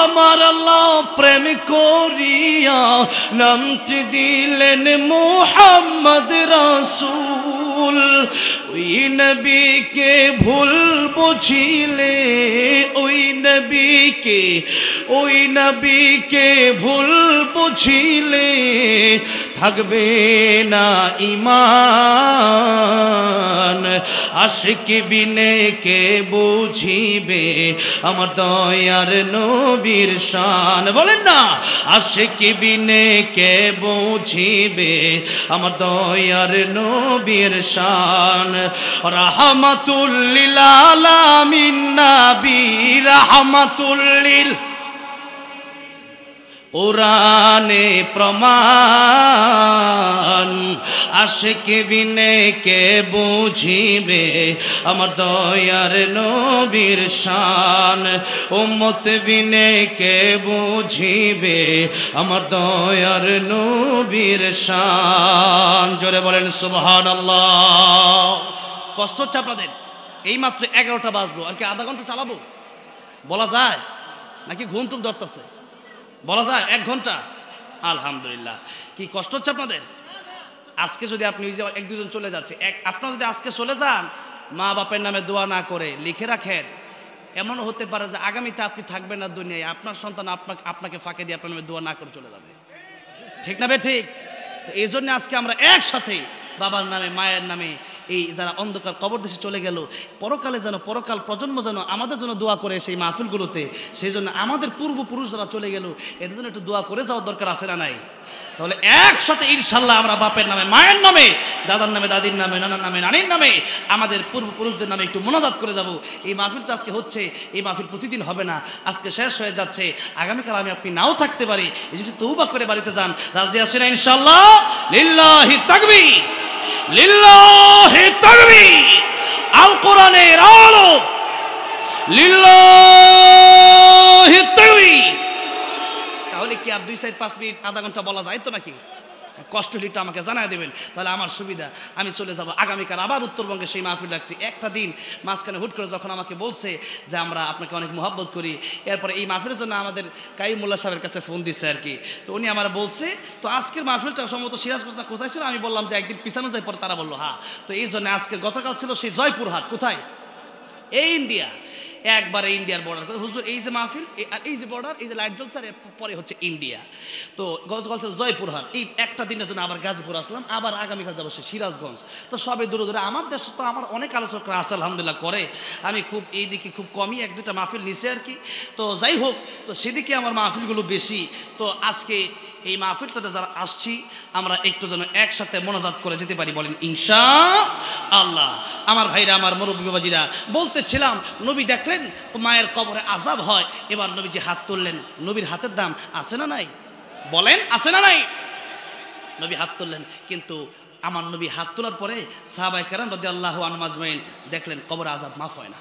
আমার আল্লাহ প্রেম করিয়া নামটি দিলেন মুহাম্মদ রাসূল। ওই নবীকে ভুল বুঝিলে, ওই নবীকে ভুল বুঝিলে থাকবে না ঈমান। আশিক বিনে কে বুঝিবে আমার দয়ার নবীর শান। বলেন না, আশিক বিনে কে বুঝিবে আমার দয়ার নবীর শান। রাহমাতুল লিল আলামিন নবী, রাহমাতুল লিল, কুরআনে প্রমাণ। আশিক বিনে কে বুঝিবে আমার দয়ার নবীর শান। উম্মত বিনে কে বুঝিবে আমার দয়ার নবীর শান। জোরে বলেন সুবহানাল্লাহ। কষ্ট হচ্ছে আপনাদের? এই মাত্র 11টা বাজলো, আর কি আধা ঘন্টা চালাবো? বলা যায় নাকি ঘুম টুম ধরতেছে? বলা যায় 1 ঘন্টা? আলহামদুলিল্লাহ। কি কষ্ট হচ্ছে আপনাদের? আজকে যদি আপনি ওই যে 1-2 জন চলে যাচ্ছে, আপনারা যদি আজকে চলে যান, মা বাপের নামে দোয়া না করে লিখে রাখেন, এমনও হতে পারে যে আগামীতে আপনি থাকবেন না দুনিয়ায়, আপনার সন্তান আপনাকে ফাঁকে দিয়ে আপনার নামে দোয়া না করে চলে যাবে। ঠিক না বে ঠিক? এই জন্য আজকে আমরা একসাথে বাবার নামে মায়ের নামে এই যারা অন্ধকার কবর দেশে চলে গেল, পরকালে যেন পরকাল প্রজন্ম যেন আমাদের জন্য দোয়া করে সেই মাহফিলগুলোতে, সেই জন্য আমাদের পূর্বপুরুষ যারা চলে গেল এদের জন্য একটু দোয়া করে যাওয়ার দরকার আছে না নাই? তাহলে একসাথে ইনশাল্লাহ আমরা বাপের নামে মায়ের নামে দাদার নামে দাদির নামে নানার নামে নানির নামে আমাদের পূর্বপুরুষদের নামে একটু মোনাজাত করে যাব। এই মাহফিলটা আজকে হচ্ছে, এই মাহফিল প্রতিদিন হবে না, আজকে শেষ হয়ে যাচ্ছে, আগামীকাল আমি আপনি নাও থাকতে পারি। এই জন্য তৌবা করে বাড়িতে যান। রাজি আছেন ইনশাল্লাহ? লিল্লাহি তাকবীর, লিল্লাহি তাকবীর। আল কোরআনের আলো, লিল্লাহি তাকবীর। তাহলে কি আর 2-4-5 মিনিট আধা ঘন্টা বলা যায় তো নাকি? কষ্ট হলে একটু আমাকে জানাই দেবেন, তাহলে আমার সুবিধা। আমি চলে যাব আগামীকাল আবার উত্তরবঙ্গে সেই মাহফিল রাখছি। একটা দিন মাঝখানে হুট করে যখন আমাকে বলছে যে আমরা আপনাকে অনেক মহব্বত করি, এরপরে এই মাহফিলের জন্য আমাদের কাইমুল্লাহ সাহেবের কাছে ফোন দিচ্ছে আর কি। তো উনি আমার বলছে, তো আজকের মাহফিলটা সম্ভবত সিরাজগঞ্জ না কোথায় ছিল, আমি বললাম যে একদিন পিছানো যায়, পরে তারা বললো হ্যাঁ। তো এই জন্য আজকে গতকাল ছিল সেই জয়পুরহাট, কোথায়? এই ইন্ডিয়া, একবারে ইন্ডিয়ার বর্ডার। হুজুর এই যে মাহফিল আর এই যে বর্ডার, এই যে লাইট জ্বলছে, আর পরে হচ্ছে ইন্ডিয়া। তো গতকাল ছিল জয়পুরহাট। এই একটা দিনের জন্য আবার গাজীপুর আসলাম, আবার আগামীকাল যাবো সে সিরাজগঞ্জ। তো সবে দূরে দূরে আমার দেশে তো আমার অনেক আলোচকরা আছে আলহামদুলিল্লাহ করে, আমি খুব এই দিকে খুব কমই 1-2টা মাহফিল নিছে আর কি। তো যাই হোক, তো সেদিকে আমার মাহফিলগুলো বেশি। তো আজকে এই মাহফিলটাতে যারা আসছি আমরা একটু যেন একসাথে মোনাজাত করে যেতে পারি, বলেন ইনশাআল্লাহ। আমার ভাইরা, আমার মুরব্বী বাবাজিরা, বলতেছিলাম নবী দেখলেন মায়ের কবরে আযাব হয়, এবার নবী যে হাত তুললেন, নবীর হাতের দাম আছে না নাই? বলেন আছে না নাই? নবী হাত তুললেন, কিন্তু আমার নবী হাত তোলার পরে সাহাবায়ে কেরাম রাদিয়াল্লাহু আনহুম আজমাইন দেখলেন কবরে আযাব মাফ হয় না।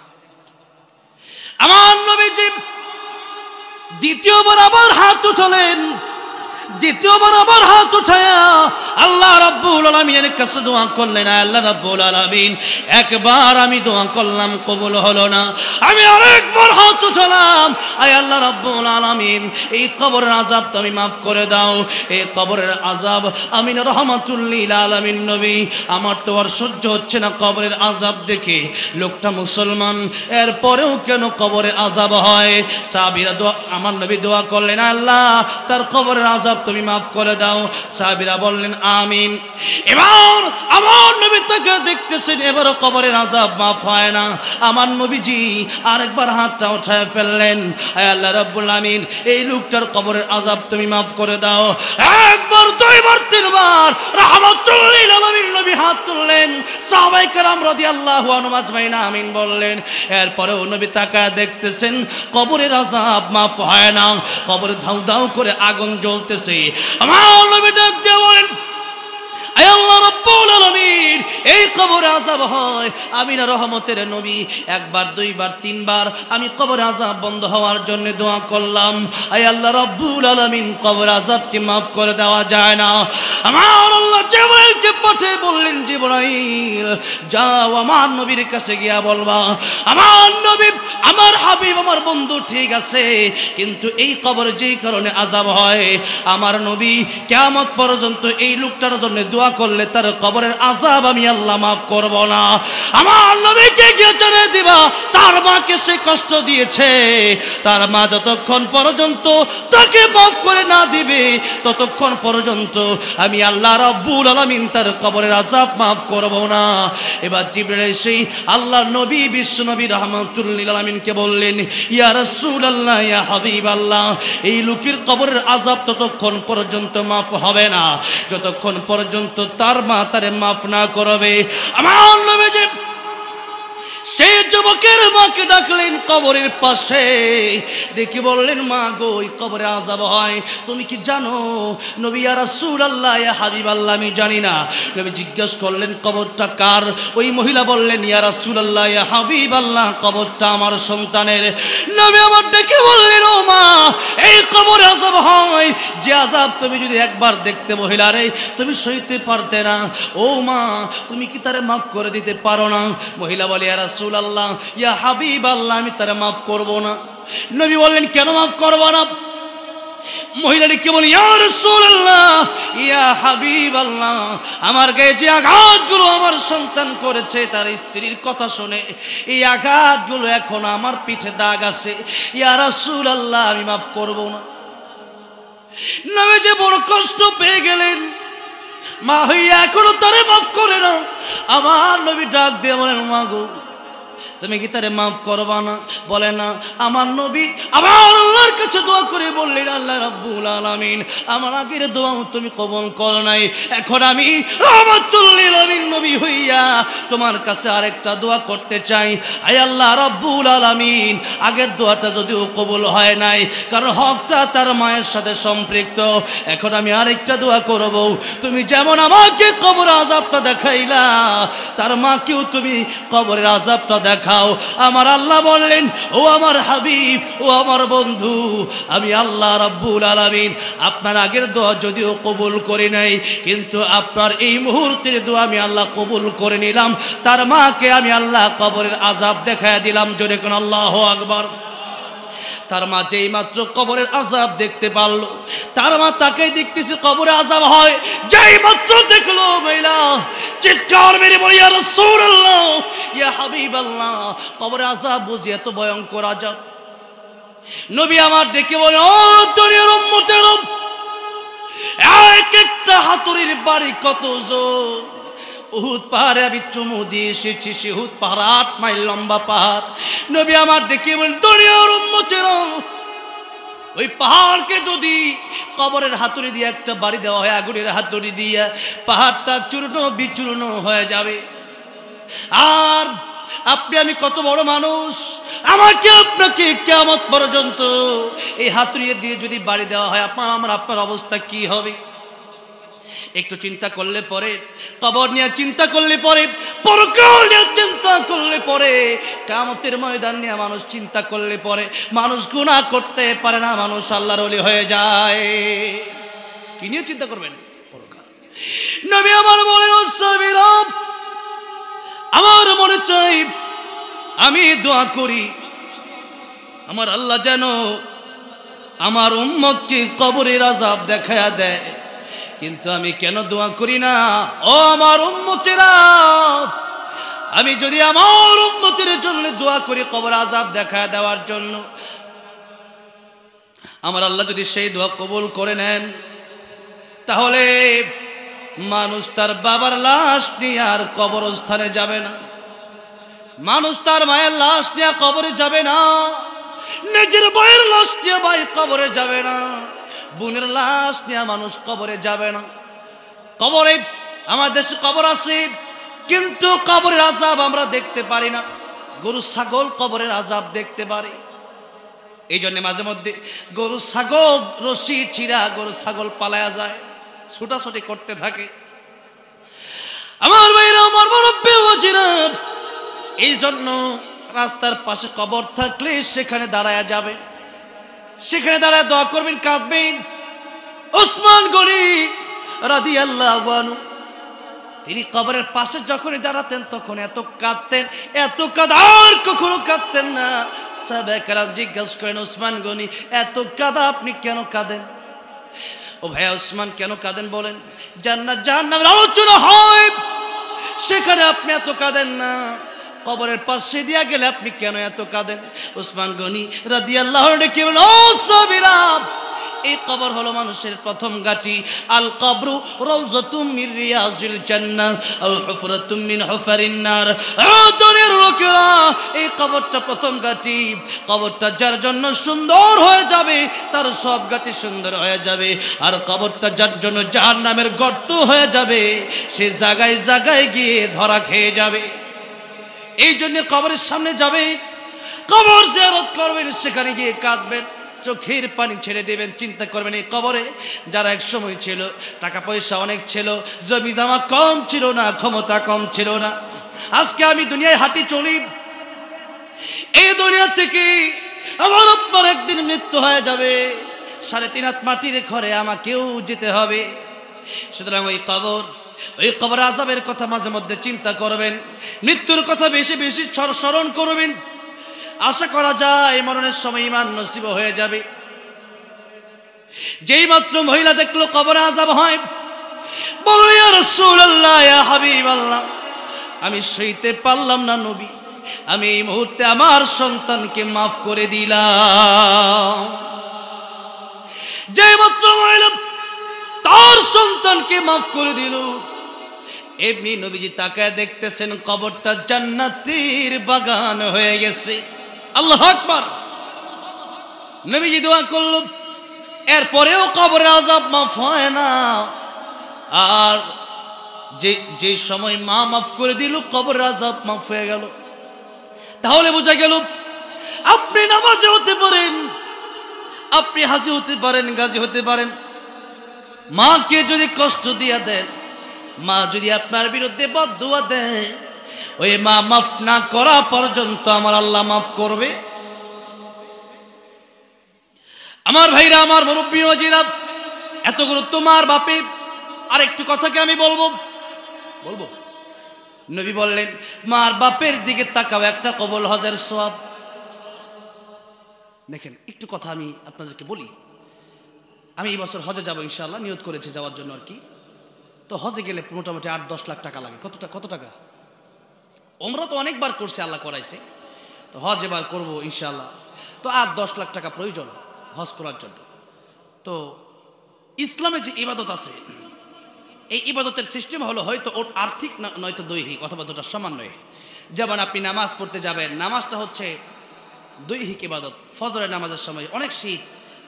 আমার নবীজি দ্বিতীয়বার আবার হাত উঠালেন, দ্বিতীয়বার আবার হাত উঠায়া আল্লাহ রাব্বুল আলামিনের কাছে দোয়া করলেন, আল্লাহ রাব্বুল আলামিন একবার আমি দোয়া করলাম কবুল হলো না, আমি আরেকবার হাত উঠালাম, আয় আল্লাহ রাব্বুল আলামিন এই কবরের আযাব তুমি মাফ করে দাও, এই কবরের আযাব। আমি রাহমাতুল লিল আলামিন নবী, আমার তো আর সহ্য হচ্ছে না কবরের আযাব দেখে। লোকটা মুসলমান, এরপরেও কেন কবরে আযাব হয়? সাহাবীরা আমার নবী দোয়া করলেন, আল্লাহ তার কবরের আযাব তুমি মাফ করে দাও। সাহাবীরা বললেন আমিন। এবার আমার নবী তাকে দেখতেছেন, এবারও কবরের আযাব মাফ হয় না। আমার নবীজি আরেকবার হাতটা উঠায় ফেললেন, আয় আল্লাহ রাব্বুল আমিন এই লোকটার কবরের আযাব তুমি মাফ করে দাও। একবার, দুইবার, তিনবার রাহমাতুল লিল আলামিন নবী হাত তুললেন, সাহাবায়ে কেরাম রাদিয়াল্লাহু আনহুম আজমাইন আমিন বললেন। এরপরেও নবী তাকায় দেখতেছেন কবরের আযাব মাফ হয় না, কবরে ধাউ ধাউ করে আগুন জ্বলতেছে। আমার নবী ডাক দিয়ে বলেন, আয় আল্লাহ রাব্বুল আলামিন এই কবরে আযাব হয়, আমি না রহমতের নবী, একবার, দুইবার, তিনবার আমি কবরে আযাব বন্ধ হওয়ার জন্য দোয়া করলাম, আয় আল্লাহ রাব্বুল আলামিন কবরে আযাবকে মাফ করে দেওয়া যায় না। আমার আল্লাহ জিবরাইলকে পাঠিয়ে বললেন, জিবরাইল যাও আমার নবীর কাছে গিয়া বলবা, আমার নবী আমার হাবিব আমার বন্ধু ঠিক আছে, কিন্তু এই কবরে যেই কারণে আযাব হয়, আমার নবী কিয়ামত পর্যন্ত এই লোকটার জন্য দোয়া করলে তার কবরের আযাব আমি আল্লাহ মাফ করব না। আমার নবীকে গিয়ে জানিয়ে দিবা তার মাকে সে কষ্ট দিয়েছে, তার মা যতক্ষণ পর্যন্ত তাকে মাফ করে না দিবে ততক্ষণ পর্যন্ত আমি আল্লাহ রাব্বুল আলামিন তার কবরের আযাব মাফ করব না। এবার জিবরাইল সেই আল্লাহর নবী বিশ্ব নবী রাহমাতুল লিল আলামিনকে বললেন, ইয়া রাসূলুল্লাহ, ইয়া হাবিবাল্লাহ, এই লোকের কবরের আযাব ততক্ষণ পর্যন্ত মাফ হবে না যতক্ষণ পর্যন্ত তার মা তারে মাফ না করবে। আমার নবীজি সেই যুবকের মাকে ডাকলেন কবরের পাশে, ডেকে বললেন, মা গো এই কবরে আযাব হয়, তুমি কি জানো? নবী, ইয়া রাসূলুল্লাহ, ইয়া হাবিবাল্লাহ, আমি জানি না। নবী জিজ্ঞেস করলেন কবরটা কার? ওই মহিলা বললেন, ইয়া রাসূলুল্লাহ, ইয়া হাবিবাল্লাহ, কবরটা আমার সন্তানের। নবী আমার ডেকে বললেন, ও মা এই কবরে আযাব হয়, যে আযাব তুমি যদি একবার দেখতে মহিলারে তুমি সইতে পারতে না, ও মা তুমি কি তারে মাফ করে দিতে পারো না? মহিলা বলে, ইয়া রাসূলুল্লাহ, ইয়া হাবিবাল্লাহ, আমি তারে মাফ করব না। নবী বললেন কেন মাফ করব না? মহিলাটিকে বলি ইয়া রাসূলুল্লাহ, ইয়া হাবিবাল্লাহ, আমার গায়ে যে আঘাতগুলো আমার সন্তান করেছে তার স্ত্রীর কথা শুনে, এই আঘাতগুলো এখন আমার পিঠে দাগ আছে, ইয়া রাসূলুল্লাহ আমি মাফ করব না। নবী যে বড় কষ্ট পেয়ে গেলেন, মা হইয়া এখনো তারে মাফ করে না। আমার নবী ডাক দিয়ে বলেন মা গো, তুমি কি তারে মাফ করবা না? বলে না। আমার নবী আবার আল্লাহর কাছে দোয়া করে বললেন আল্লাহ রাব্বুল আলামিন, আমার আগের দোয়া তুমি কবুল করো নাই, এখন আমি রাহমাতুল লিল আলামিন নবী হইয়া তোমার কাছে আরেকটা দোয়া করতে চাই। আয় আল্লাহ রাব্বুল আলামিন, আগের দোয়াটা যদিও কবুল হয় নাই, কারণ হকটা তার মায়ের সাথে সম্পৃক্ত, এখন আমি আরেকটা দোয়া করব। তুমি যেমন আমাকে কবরের আযাবটা দেখাইলা, তার মাকেও তুমি কবরের আযাবটা দেখা। আমার আল্লাহ বললেন, ও আমার হাবিব, ও আমার বন্ধু, আমি আল্লাহ রাব্বুল আলামিন আপনার আগের দোয়া যদিও কবুল করে নাই, কিন্তু আপনার এই মুহূর্তের দোয়া আমি আল্লাহ কবুল করে নিলাম। তার মাকে আমি আল্লাহ কবরের আযাব দেখায় দিলাম। জোরে কোন আল্লাহু আকবার। তার মা যেই মাত্র কবরের আযাব দেখতে পারল, তার মা তাকে দেখতেছে কবরে আযাব হয়, যেই মাত্র দেখলো মহিলা চিৎকার মেরে বলে ইয়া রাসূলুল্লাহ, ইয়া হাবিবাল্লাহ, কবরে আযাব বুঝি এত ভয়ঙ্কর আযাব। নবী আমার ডেকে বলে, ও দুনিয়ার উম্মতের, এক একটা হাতুড়ির বাড়ি কত ওজন। উহুদ পাহাড়ে আমি চুমু দিয়ে এসেছি, সে উহুদ পাহাড় 8 মাইল লম্বা পাহাড়। নবী আমার ডেকে বলেন, দুনিয়ার উম্মতেরা, ওই পাহাড়কে যদি কবরের হাতুড়ি দিয়ে একটা বাড়ি দেওয়া হয়, আগুনের হাতুড়ি দিয়ে, পাহাড়টা চূর্ণ বিচূর্ণ হয়ে যাবে। আর আপনি আমি কত বড় মানুষ, আমাকে আপনাকে কিয়ামত পর্যন্ত এই হাতুড়ি দিয়ে যদি বাড়ি দেওয়া হয়, আপনার অবস্থা কি হবে? একটু চিন্তা করলে পরে, কবর নিয়ে চিন্তা করলে পরে, পরকাল নিয়ে চিন্তা করলে পরে, কিয়ামতের ময়দান নিয়ে মানুষ চিন্তা করলে পরে, মানুষ গুনাহ করতে পারে না, মানুষ আল্লাহর ওলি হয়ে যায়। কি নিয়ে চিন্তা করবেন? পরকাল। নবী আমার বলেন, ও সাহাবীরা, আমার মনে চাই আমি দোয়া করি আমার আল্লাহ যেন আমার উম্মতকে কবরের আযাব দেখায়া দেয়, কিন্তু আমি কেন দোয়া করি না? ও আমার উম্মতেরা, আমি যদি আমার উম্মতের জন্য দোয়া করি কবর আযাব দেখা দেওয়ার জন্য, আমার আল্লাহ যদি সেই দোয়া কবুল করে নেন, তাহলে মানুষ তার বাবার লাশ নিয়ে আর কবরস্থানে যাবে না, মানুষ তার মায়ের লাশ নিয়ে কবরে যাবে না, নিজের ভাইয়ের লাশ নিয়ে ভাই কবরে যাবে না, বোনের লাশ নিয়ে মানুষ কবরে যাবে না। কবরে, আমাদের দেশে কবর আছে, কিন্তু কবরের আযাব আমরা দেখতে পারি না। গরু ছাগল কবরের আযাব দেখতে পারি। এই জন্য মাঝে মধ্যে গরু ছাগল রশি ছিঁড়া গরু ছাগল পালায়া যায়, ছুটাছুটি করতে থাকে। আমার ভাইরা, আমার মুরব্বি ওয়াজিরা, এই জন্য রাস্তার পাশে কবর থাকলে সেখানে দাঁড়ায়া যাবে, সেখানে দাঁড়ায় দোয়া করবেন, কাঁদবেন। ওসমান গনি রাদিয়াল্লাহু আনহু, তিনি কবরের পাশে যখনই দাঁড়াতেন তখন এত কাঁদতেন, এত কাঁদার কখনো কাঁদতেন না। সাহাবায়ে কেরাম জিজ্ঞাসা করেন, ওসমান গনি এত কাঁদা আপনি কেন কাঁদেন? ও ভাইয়া ওসমান কেন কাঁদেন বলেন? জান্নাত জাহান্নামের আলোচনা হয়, সেখানে আপনি এত কাঁদেন না, কবরের পাশে দিয়া গেলে আপনি কেন এত কাঁদেন? ওসমান গনি রাদিয়াল্লাহু আনহু ডেকে বলল, ও সাহাবীরা, এই কবর হলো মানুষের প্রথম ঘাঁটি। আল কবরু রাউযাতুম মির রিয়াজিল জান্নাহ আও হুফরাতুম মিন হুফারিন নার। দুনিয়ার লোকেরা, এই কবরটা প্রথম ঘাঁটি। কবরটা যার জন্য সুন্দর হয়ে যাবে, তার সব ঘাঁটি সুন্দর হয়ে যাবে। আর কবরটা যার জন্য জাহান্নামের গর্ত হয়ে যাবে, সে জায়গায় জায়গায় গিয়ে ধরা খেয়ে যাবে। এই জন্য কবরের সামনে যাবে, কবর জিয়ারত করবেন, সেখানে গিয়ে কাঁদবেন, চোখের পানি ছেড়ে দেবেন। চিন্তা করবেন, এই কবরে যারা এক সময় ছিল, টাকা পয়সা অনেক ছিল, জমি জমা কম ছিল না, ক্ষমতা কম ছিল না, আজকে আমি দুনিয়ায় হাঁটি চলি, এই দুনিয়া থেকে আমার আপনার একদিন মৃত্যু হয়ে যাবে, 3.5 হাত মাটির ঘরে আমাকেও যেতে হবে। সুতরাং ওই কবর আযাবের কথা মাঝে মধ্যে চিন্তা করবেন, মৃত্যুর কথা বেশি বেশি স্মরণ করবেন। আশা করা যায় মরণের সময় ঈমান নসিব হয়ে যাবে। যেই মাত্র মহিলা দেখলো কবরে আযাব হয়, বলল ইয়া রাসূলুল্লাহ, ইয়া হাবিবাল্লাহ, আমি সইতে পারলাম না নবী, আমি এই মুহূর্তে আমার সন্তানকে মাফ করে দিলাম। যে মাত্র মহিলা তার সন্তানকে মাফ করে দিল, এমনি নবীজি তাকায় দেখতেছেন কবরটা জান্নাতের বাগান হয়ে গেছে। আল্লাহু আকবার। নবীজি দোয়া করল, এরপরেও কবরের আযাব মাফ হয় না। আর যে সময় মা মাফ করে দিল, কবরের আযাব মাফ হয়ে গেল। তাহলে বোঝা গেল আপনি নামাজে হতে পারেন, আপনি হাজি হতে পারেন, গাজী হতে পারেন, মাকে যদি কষ্ট দিয়া দেন, মা যদি আপনার বিরুদ্ধে বদদুয়া দেয়, ওই মা মাফ না করা পর্যন্ত আমার আল্লাহ মাফ করবে। আমার ভাইরা, আমার মুরব্বী ওয়াজিরা, এত গুরুত্ব মার বাপের। আর একটু কথাকে আমি বলবো। নবী বললেন, মার বাপের দিকে তাকাও, একটা কবুল হজের সওয়াব। দেখেন, একটু কথা আমি আপনাদেরকে বলি। আমি এই বছর হজে যাব ইনশাআল্লাহ, নিয়ত করেছি যাওয়ার জন্য আর কি। তো হজে গেলে মোটামুটি 8-10 লাখ টাকা লাগে। কত টাকা? ওমরা তো অনেকবার করছে, আল্লাহ করাইছে। তো হজ এবার করবো ইনশাআল্লাহ। তো 8-10 লাখ টাকা প্রয়োজন হজ করার জন্য। তো ইসলামে যে ইবাদত আছে, এই ইবাদতের সিস্টেম হলো হয়তো ওর আর্থিক নয়তো দৈহিক, অথবা দুটার সমন্বয়ে। যেমন আপনি নামাজ পড়তে যাবেন, নামাজটা হচ্ছে দৈহিক ইবাদত। ফজরের নামাজের সময় অনেক শীত,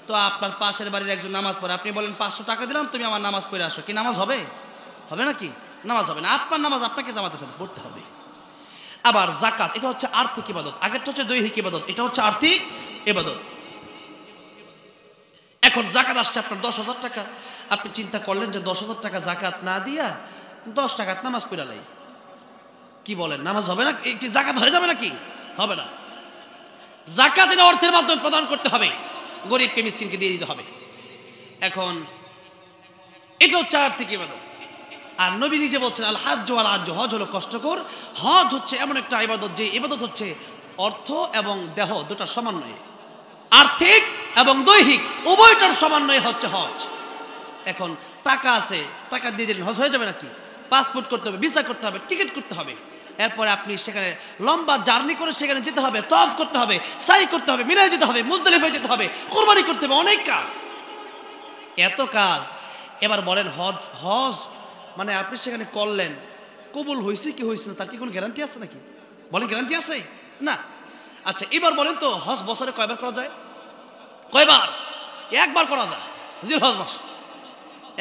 তো আপনার পাশের বাড়ির একজন নামাজ পড়ে, আপনি বলেন 500 টাকা দিলাম, তুমি আমার নামাজ পড়ে আসো, কি নামাজ হবে? হবে নাকি? নামাজ হবে না। আপনার নামাজ আপনাকে জামাতের সাথে পড়তে হবে। আবার যাকাত, এটা হচ্ছে আর্থিক ইবাদত। আগেরটা হচ্ছে দৈহিক ইবাদত, এটা হচ্ছে আর্থিক ইবাদত। এখন যাকাত আসছে আপনার 10,000 টাকা, আপনি চিন্তা করলেন যে 10,000 টাকা যাকাত না দিয়া 10 টাকাত নামাজ পড়া লাই, কি বলেন, নামাজ হবে না? কি যাকাত হয়ে যাবে নাকি? হবে না। যাকাত এটা অর্থের মাধ্যমে প্রদান করতে হবে, গরিবকে মিসকিনকে দিয়ে দিতে হবে। এখন এটা হচ্ছে আর্থিক ইবাদত। আর নবী নিজে বলছেন, আল হাজ্জ ওয়াল হাজ্জ, হজ হলো কষ্টকর। হজ হচ্ছে এমন একটা ইবাদত যে ইবাদত হচ্ছে অর্থ এবং দেহ দুটার সমন্বয়ে, আর্থিক এবং দৈহিক উভয়টার সমন্বয়ে হচ্ছে হজ। এখন টাকা আছে, টাকা দিয়ে দিলেন, হজ হয়ে যাবে নাকি? পাসপোর্ট করতে হবে, ভিসা করতে হবে, টিকিট করতে হবে, এরপরে আপনি সেখানে লম্বা জার্নি করে সেখানে যেতে হবে, তওয়াফ করতে হবে, সাই করতে হবে, মিনায় যেতে হবে, মুজদালিফায় যেতে হবে, কুরবানি করতে হবে, অনেক কাজ, এত কাজ। এবার বলেন হজ মানে আপনি সেখানে করলেন, কবুল হয়েছে কি হয়েছে না তার কি কোনো গ্যারান্টি আছে নাকি? বলেন, গ্যারান্টি আছে না? আচ্ছা, এবার বলেন তো, হজ বছরে কয়বার করা যায়? কয়বার? একবার করা যায়, হজ মাস।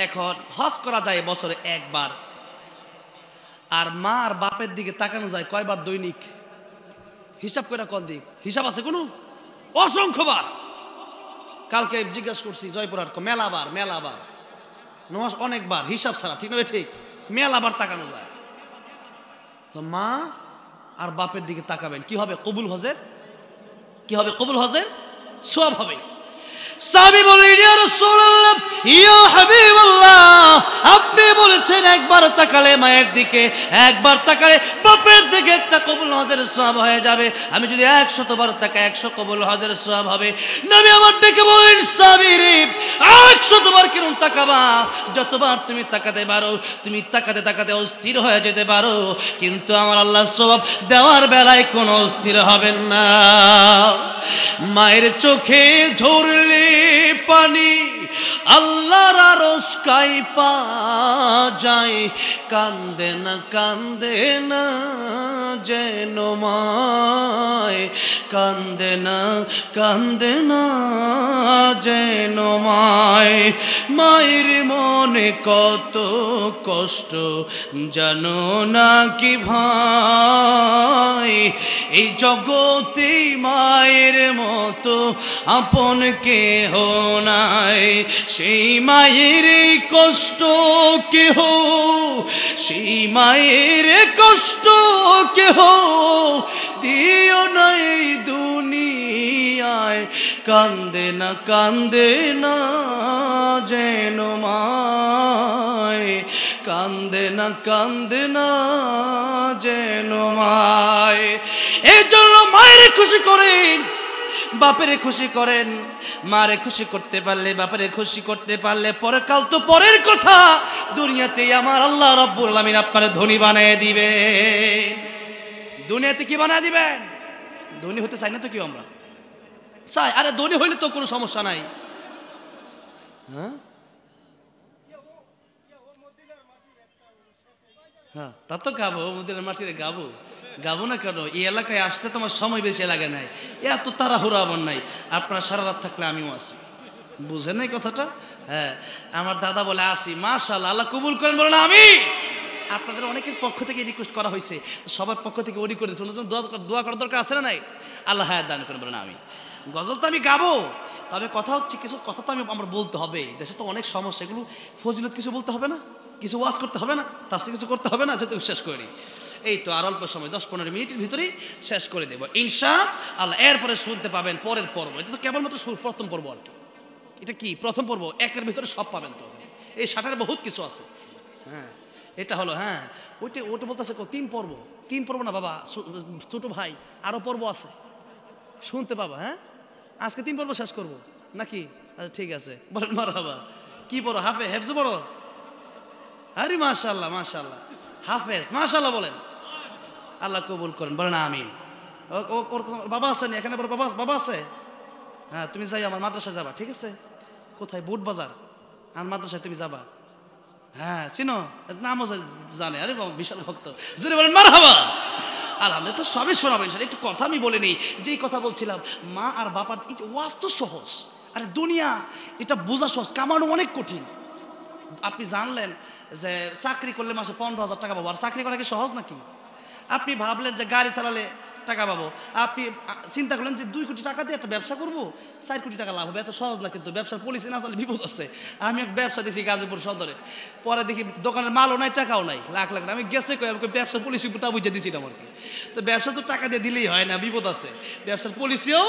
এখন হজ করা যায় বছরে একবার। আর মা আর বাপের দিকে তাকানো যায় কয়বার দৈনিক? হিসাব করে কোন দিক হিসাব আছে কোনো? অসংখ্যবার। কালকে জিজ্ঞাসা করছি জয়পুরহাট, মেলাবার নমাজ অনেকবার, হিসাব ছাড়া, ঠিক নয়? ঠিক, মেলাবার তাকানো যায়। তো মা আর বাপের দিকে তাকাবেন, কি হবে? কবুল হজের কি হবে? কবুল হজের সওয়াব হবে। সাহাবী বললেন, ইয়া রাসূলুল্লাহ, ইয়া হাবিবাল্লাহ, আপনি বলেছেন একবার তাকালে মায়ের দিকে, একবার তাকালে বাপের দিকে একটা কবুল হজের সওয়াব হয়ে যাবে। আমি যদি 100 বার তাকাই 100 কবুল হজের সওয়াব হবে। নবী আমার ডেকে বলেন, সাহাবী রে, 100 বার কেন তাকাবা? যতবার তুমি তাকাতে পারো, তুমি তাকাতে তাকাতে অস্থির হয়ে যেতে পারো, কিন্তু আমার আল্লাহ সওয়াব দেওয়ার বেলায় কোনো অস্থির হবেন না। মায়ের চোখে ঝরলে পানি আল্লাহর আরশ কাঁইপা যায়, কান্দে না যেন মায়, কান্দে না যেন মায়। মায়ের মনে কত কষ্ট জানো না কি ভাই, এই জগতে মায়ের মতো আপন কেহ নাই। সেই মায়ের কষ্ট কেহ, সেই মায়ের কষ্ট কেহ দিও নাই দুনিয়ায়, কান্দে না যেন মায়, কান্দে না যেন মায়। এই জন্য মায়ের খুশি করেন, বাপেরে খুশি করেন। মারে খুশি করতে পারলে, বাপেরে খুশি করতে পারলে, পরে কাল তো পরের কথা, দুনিয়াতে আমার আল্লাহ রাব্বুল আলামিন আপনারে ধনী বানিয়ে দিবেন। দুনিয়াতে কি বানিয়ে দিবেন? ধনী হতে চাই না তো কেউ আমরা? চাই। আরে ধনী হইলে তো কোনো সমস্যা নাই। হ্যাঁ হ্যাঁ, তা তো গাবো, মদিনার মাটিরে গাবো। গাবো না কেন? এই এলাকায় আসতে তোমার সময় বেশি লাগে নাই, এত তাড়াহুড়া আমার নাই। আপনারা সারা রাত থাকলে আমিও আসি, বুঝেন নাই কথাটা? হ্যাঁ, আমার দাদা বলে আসি, মাশাআল্লাহ, আল্লাহ কবুল করেন, বলেন আমি। আপনাদের অনেকের পক্ষ থেকে রিকোয়েস্ট করা হয়েছে, সবার পক্ষ থেকে ওরি করে দিচ্ছে, দোয়া করার দরকার আছে না নাই? আল্লাহ হায়াত দান করেন, বলেন আমি। গজল তো আমি গাবো, তবে কথা হচ্ছে কিছু কথা তো আমার বলতে হবে। দেশে তো অনেক সমস্যা, এগুলো ফজিলত কিছু বলতে হবে না, কিছু ওয়াজ করতে হবে না, তাফসীর কিছু করতে হবে না, যেহেতু শেষ করি। এই তো আর অল্প সময়, 10-15 মিনিটের ভিতরেই শেষ করে দেবো ইনশাআল্লাহ। এরপরে শুনতে পাবেন পরের পর্ব। এটা তো কেবলমাত্র প্রথম পর্ব আর কি। এটা কি প্রথম পর্ব? একের ভিতরে সব পাবেন তো। এই 60-এর বহুত কিছু আছে। হ্যাঁ, এটা হলো, হ্যাঁ ওটা বলতেছে 3 পর্ব। 3 পর্ব না বাবা, ছোট ভাই, আরো পর্ব আছে, শুনতে পাবা। হ্যাঁ, আজকে 3 পর্ব শেষ করবো নাকি? আচ্ছা ঠিক আছে, বলেন মারহাবা। কি পড়ো? হেফজ পড়ো? আরে মাশাআল্লাহ মাশাআল্লাহ, হাফেজ, মাশাআল্লাহ বলেন। আল্লাহ কবুল করেন, বলেন আমিন। ওর বাবা আছে না এখানে? বাবা আছে? হ্যাঁ, তুমি যাই আমার মাদ্রাসায় যাবা, ঠিক আছে? কোথায়? বুট বাজার। আর মাদ্রাসায় তুমি যাবা। হ্যাঁ, চিনো? নামও জানে। আরে বাবা, বিশাল ভক্ত। জোরে বলেন মারহাবা। আলহামদুলিল্লাহ। তো সবই শোনাবেন। একটু কথা আমি বলে নেই, যেই কথা বলছিলাম, মা আর বাবার ওয়াজ তো সহজ। আরে দুনিয়া এটা বোঝা সহজ, কামানো অনেক কঠিন। আপনি জানলেন যে চাকরি করলে মাসে 15,000 টাকা পাবো, আর চাকরি করা কি সহজ নাকি? আপনি ভাবলেন যে গাড়ি চালালে টাকা পাবো, আপনি চিন্তা করলেন যে 2 কোটি টাকা দিয়ে একটা ব্যবসা করবো, 4 কোটি টাকা লাভ হবে, এত সহজ না। কিন্তু ব্যবসার পলিসি না চালে বিপদ আছে। আমি এক ব্যবসা দিয়েছি গাজীপুর সদরে, পরে দেখি দোকানের মালও নাই, টাকাও নাই, লাখ লাখ। আমি গেছে কই, আমি ব্যবসার পলিসি তা বুঝে দিয়েছিলাম আর কি। তো ব্যবসা তো টাকা দিয়ে দিলেই হয় না, বিপদ আছে, ব্যবসার পলিসিও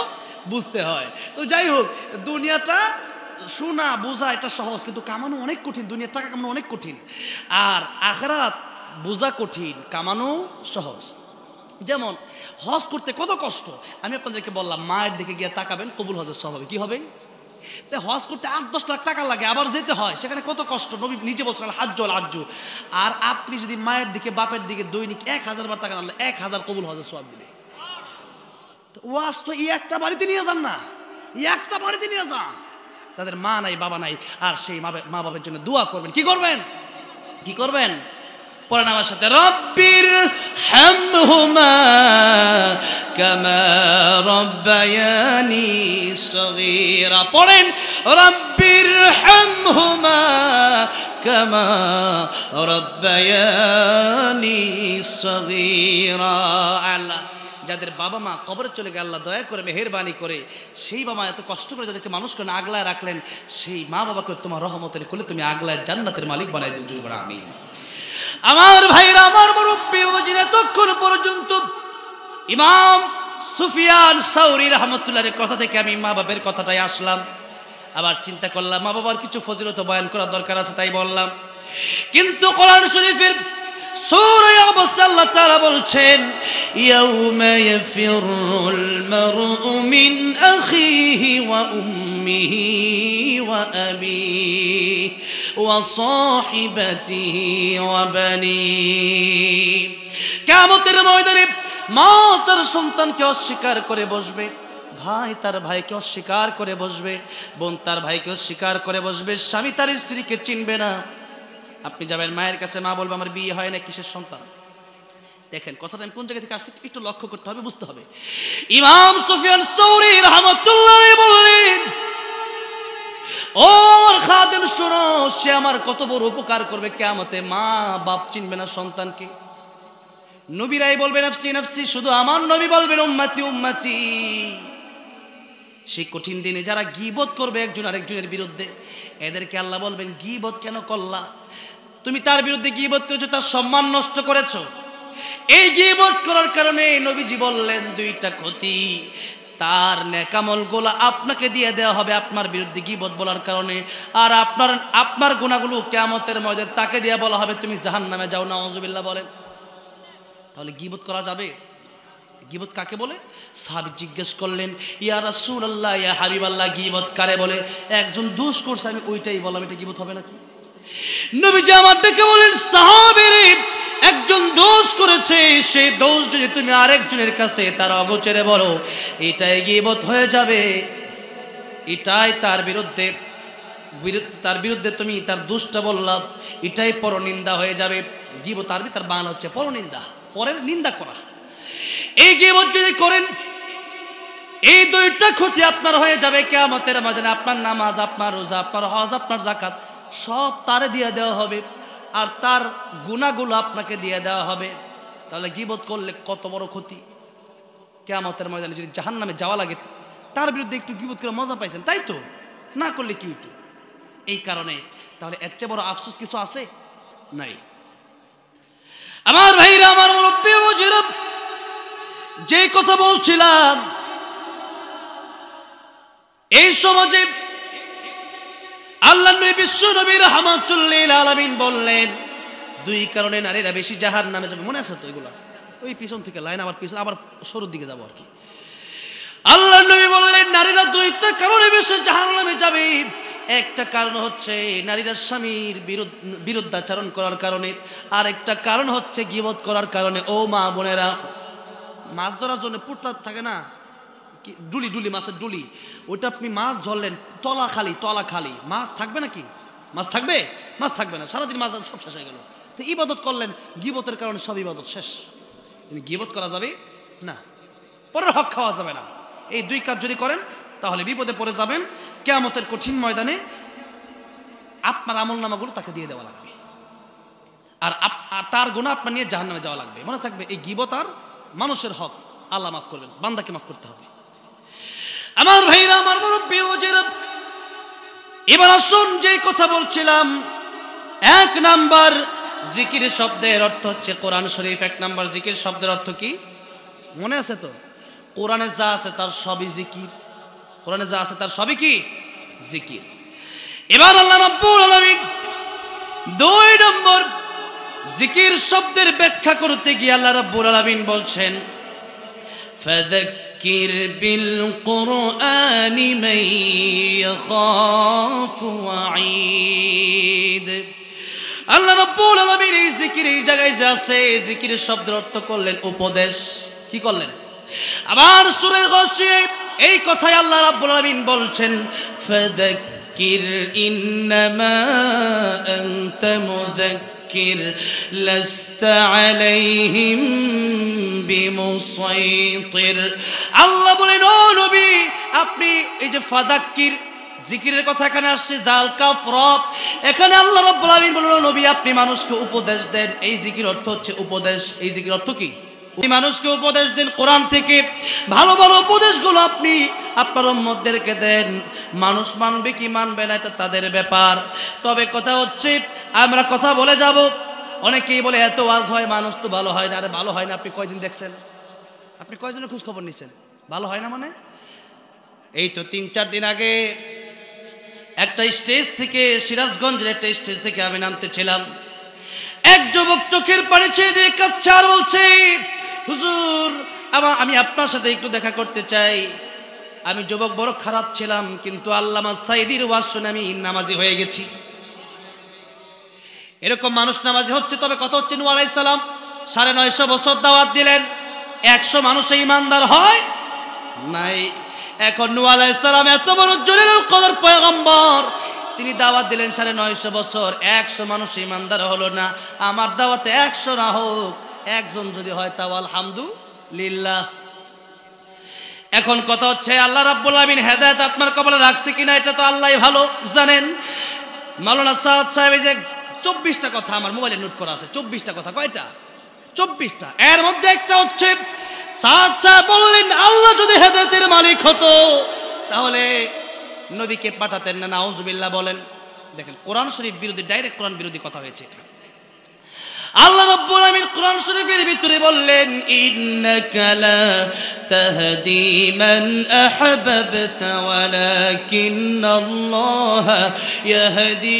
বুঝতে হয়। তো যাই হোক, দুনিয়াটা শোনা বোঝা এটা সহজ, কিন্তু কামানো অনেক কঠিন। দুনিয়ার টাকা কামানো অনেক কঠিন, আর আখিরাত বোঝা কঠিন, কামানো সহজ। যেমন হজ করতে কত কষ্ট, আমি আপনাদেরকে বললাম, মায়ের দিকে গিয়ে তাকাবেন, কবুল হজের স্বভাবে কি হবে? তাই হজ করতে 8-10 লাখ টাকা লাগে, আবার যেতে হয়, সেখানে কত কষ্ট। নবী নিজে বলছেন আল হাজ্জুল আজ্জু। আর আপনি যদি মায়ের দিকে, বাপের দিকে দৈনিক 1000 বার টাকা আনলে 1000 কবুল হজের সওয়াব দিবে। তো ওয়াজ তো একটা বাড়িতে নিয়ে যান না, একটা বাড়িতে নিয়ে যান। যাদের মা নাই, বাবা নাই, আর সেই মা বাবার জন্য দোয়া করবেন। কি করবেন? কি করবেন? পড়েন আমার সাথে, রব্বির হামহুমা কামা রব্বায়ানি সগীরা। পড়েন, রব্বির হামহুমা কামা রব্বায়ানি সগীরা। আল্লাহ, যাদের বাবা মা কবরে চলে গেল, আল্লাহ দয়া করে মেহেরবানি করে সেই বাবা এত কষ্ট করে যাদেরকে মানুষ করে আগলায় রাখলেন, সেই মা বাবাকে তোমার রহমতের কোলে তুমি আগলায় জান্নাতের মালিক বানাই দিও। আমিন। আমার ভাইরা, আমার মুরব্বী বাবাজি, এতক্ষণ পর্যন্ত ইমাম সুফিয়ান সাউরি রাহমাতুল্লাহর কথা থেকে আমি মা বাবার কথাটাই আসলাম। আবার চিন্তা করলাম মা বাবার কিছু ফজিলত বয়ান করার দরকার আছে, তাই বললাম। কিন্তু কোরআন শরীফের সূরা আবাস আল্লাহ তাআলা বলছেন, ইয়াউমা ইয়াফিরুল মারউ মিন আখিহি ওয়া উম্মিহি ওয়া আবিহি ওয়া সাহিবাতিহি ওয়া বানিহি। কিয়ামতের ময়দানে মা তার সন্তানকে অস্বীকার করে বসবে, ভাই তার ভাইকে অস্বীকার করে বসবে, বোন তার ভাইকে অস্বীকার করে বসবে, স্বামী তার স্ত্রীকে চিনবে না। আপনি যাবেন মায়ের কাছে, মা বলবে আমার বিয়ে হয় না, কিসের সন্তান? দেখেন কথাটা আমি কোন জায়গা থেকে আসছি একটু লক্ষ্য করতে হবে, বুঝতে হবে। ইমাম সুফিয়ান সাউরি রাহমাতুল্লাহ বললেন, ও আমার খাদেম শোনো, সে আমার কত বড় উপকার করবে কিয়ামতে। মা বাপ চিনবে না সন্তানকে, নবীরাই বলবে নাফসি নাফসি, শুধু আমার নবী বলবেন উম্মতি উম্মতি। সেই কঠিন দিনে যারা গীবত করবে একজন আরেকজনের বিরুদ্ধে, এদেরকে আল্লাহ বলবেন গীবত কেন করলা? তুমি তার বিরুদ্ধে গীবত করেছো, তার সম্মান নষ্ট করেছো। এই গীবত করার কারণে নবীজি বললেন 2টা ক্ষতি। তার নেকামলগুলো আপনাকে দিয়ে দেওয়া হবে আপনার বিরুদ্ধে গীবত বলার কারণে, আর আপনার গুনাহগুলো কিয়ামতের ময়দানে তাকে দিয়ে বলা হবে তুমি জাহান্নামে যাও। নাউযুবিল্লাহ বলেন। তাহলে গীবত করা যাবে? গীবত কাকে বলে? সাহাবী জিজ্ঞেস করলেন, ইয়া রাসূলুল্লাহ, ইয়া হাবিবাল্লাহ, গীবত কারে বলে? একজন দোষ করছে, আমি ওইটাই বললাম, এটা গীবত হবে নাকি? নবীজি আমার ডেকে বলেন, সাহাবীরে, একজন দোষ করেছে, সেই দোষ যদি তুমি আরেকজনের কাছে তার অগোচরে বলো, এটাই গীবত হয়ে যাবে। এটাই তার বিরুদ্ধে তুমি তার দোষটা বললা, এটাই পরনিন্দা হয়ে যাবে। গীবত আরবি তার বাংলা হচ্ছে পরনিন্দা, পরের নিন্দা করা। এই গীবত যদি করেন, এই দুইটা ক্ষতি আপনার হয়ে যাবে কিয়ামতের ময়দানে। আপনার নামাজ, আপনার রোজা, আপনার হজ, আপনার যাকাত সব তারে দিয়ে দেওয়া হবে, আর তার গুনাহগুলো আপনাকে দিয়ে দেওয়া হবে। তাহলে গীবত করলে কত বড় ক্ষতি! কিয়ামতের ময়দানে যদি জাহান্নামে যাওয়া লাগে, তার বিরুদ্ধে একটু গীবত করে মজা পাইছেন, তাই তো? না করলে কি হইতো? এই কারণে তাহলে এর চেয়ে বড় আফসোস কিছু আছে? নাই। আমার ভাইরা, আমার মুরব্বী মুজিরা, যে কথা বলছিলাম, এই সমাজে আল্লাহ নবী বিশ্ব নবী রাহমাতুল লিল আলামিন বললেন, দুই কারণে নারীরা বেশি জাহান্নামে যাবে। মনে আছে তো এগুলা? ওই পিছন থেকে লাইন, আবার পিছন, আবার শুরুর দিকে যাবো আর কি। আল্লাহ নবী বললেন, নারীরা দুইটা কারণে বেশি জাহান্নামে যাবে। একটা কারণ হচ্ছে নারীরা স্বামীর বিরুদ্ধাচরণ করার কারণে, আর একটা কারণ হচ্ছে গীবত করার কারণে। ও মা বোনেরা, মাছ ধরার জন্য পুটলা থাকে না, ডুলি, মাছের ডুলি, ওইটা আপনি মাছ ধরলেন, তলা খালি, মাছ থাকবে নাকি? মাছ থাকবে? মাছ থাকবে না, সারাদিন মাছ সব শেষ হয়ে গেল। তো ইবাদত করলেন, গীবতের কারণে সব ইবাদত শেষ। গীবত করা যাবে না, পরের হক খাওয়া যাবে না। এই দুই কাজ যদি করেন, তাহলে বিপদে পড়ে যাবেন। কিয়ামতের কঠিন ময়দানে আপনার আমলনামাগুলো তাকে দিয়ে দেওয়া লাগবে, আর তার গুনাহ আপনার নিয়ে জাহান্নামে যাওয়া লাগবে। মনে থাকবে, এই গীবত আর মানুষের হক আল্লাহ মাফ করবেন, বান্দাকে মাফ করতে হবে। আমার ভাইরা, আমার মুরব্বী মুজিরা, এবার আসুন যে কথা বলছিলাম, 1 নাম্বার জিকির শব্দের অর্থ হচ্ছে কোরআন শরীফ। 1 নাম্বার জিকির শব্দের অর্থ কি মনে আছে তো? কোরআনে যা আছে তার সবই জিকির। কোরআনে যা আছে তার সবই কি? জিকির। এবার আল্লাহ রাব্বুল আলামিন 2 নম্বর জিকির শব্দের ব্যাখ্যা করতে গিয়ে আল্লাহ রাব্বুল আলামিন বলছেন, ফাযাক্কির বিল কুরআনি মান ইয়াখাফু ওয়াঈদ। আল্লাহ রাব্বুল আলামিন এই জিকির, এই জায়গায় যা আছে, জিকিরের শব্দের অর্থ করলেন উপদেশ। কি করলেন? আবার সূরা গাশিয়া এই কথাই আল্লাহ রাব্বুল আলামিন বলছেন, ফাযাক্কির ইন্নামা আনতা মুযাক্কির লাস্তা আলাইহিম বিমুসাইতির। আল্লাহ বলেন, ও নবী, আপনি এই যে ফাযাক্কির জিকিরের কথা এখানে আসছে, দাল কাফ র, এখানে আল্লাহ রাব্বুল আলামিন বলেন, নবী আপনি মানুষকে উপদেশ দেন। এই জিকির অর্থ হচ্ছে উপদেশ। এই জিকির অর্থ কি? মানুষকে উপদেশ দেন কোরআন থেকে, ভালো ভালো উপদেশগুলো আপনি আপনার উম্মতদেরকে দেন। মানুষ মানবে কি মানবে না এটা তাদের ব্যাপার। তবে কথা হচ্ছে, আমরা কথা বলে যাব, অনেকেই বলে এত ওয়াজ হয়, মানুষ তো ভালো হয় না। আরে ভালো হয় না, আপনি কয়দিন দেখছেন? আপনি কয়জনের খোঁজ খবর নিছেন? ভালো হয় না মানে? এই তো 3-4 দিন আগে একটা স্টেজ থেকে, সিরাজগঞ্জের একটা স্টেজ থেকে আমি নামতেছিলাম, এক যুবক চোখের পানি ছেড়ে দিয়ে কাঁদছে আর বলছে, হুজুর আমি আপনার সাথে একটু দেখা করতে চাই। আমি যুবক বড় খারাপ ছিলাম, কিন্তু আল্লামা সাঈদীর ওয়াজ শুনে আমি নামাজি হয়ে গেছি। এরকম মানুষ নামাজি হচ্ছে। তবে কথা হচ্ছে, নূহ আলাইহিস সালাম 950 বছর দাওয়াত দিলেন, 100 মানুষ ঈমানদার হয় নাই। এখন নূহ আলাইহিস সালাম এত বড় জলিলুল কদর পয়গম্বর, তিনি দাওয়াত দিলেন 950 বছর, 100 মানুষ ঈমানদার হলো না। আমার দাওয়াতে 100 না হোক, একজন যদি হয় তাও আলহামদুলিল্লাহ। এখন কথা হচ্ছে, আল্লাহ রাব্বুল আলামিন হেদায়েত আপনার কপালে রাখছে কিনা এটা তো আল্লাহই ভালো জানেন। মাওলানা সাদ সাহেব এই যে 24টা কথা আমার মোবাইলে নোট করা আছে, 24টা কথা। কয়টা? 24টা। এর মধ্যে একটা হচ্ছে, সাদ সাহেব বললেন, আল্লাহ যদি হেদায়েতের মালিক হতো তাহলে নবীকে পাঠাতেন না। নাউজুবিল্লাহ বলেন। দেখেন, কোরআন শরীফ বিরোধী, ডাইরেক্ট কোরআন বিরোধী কথা হয়েছে এটা। আল্লাহ রাব্বুল আলামিন কোরআন শরীফের ভিতরে বললেন ইন্নাকা লা তাহদি মান আহবাবতা ওয়ালাকিন্নাল্লাহা ইয়াহদি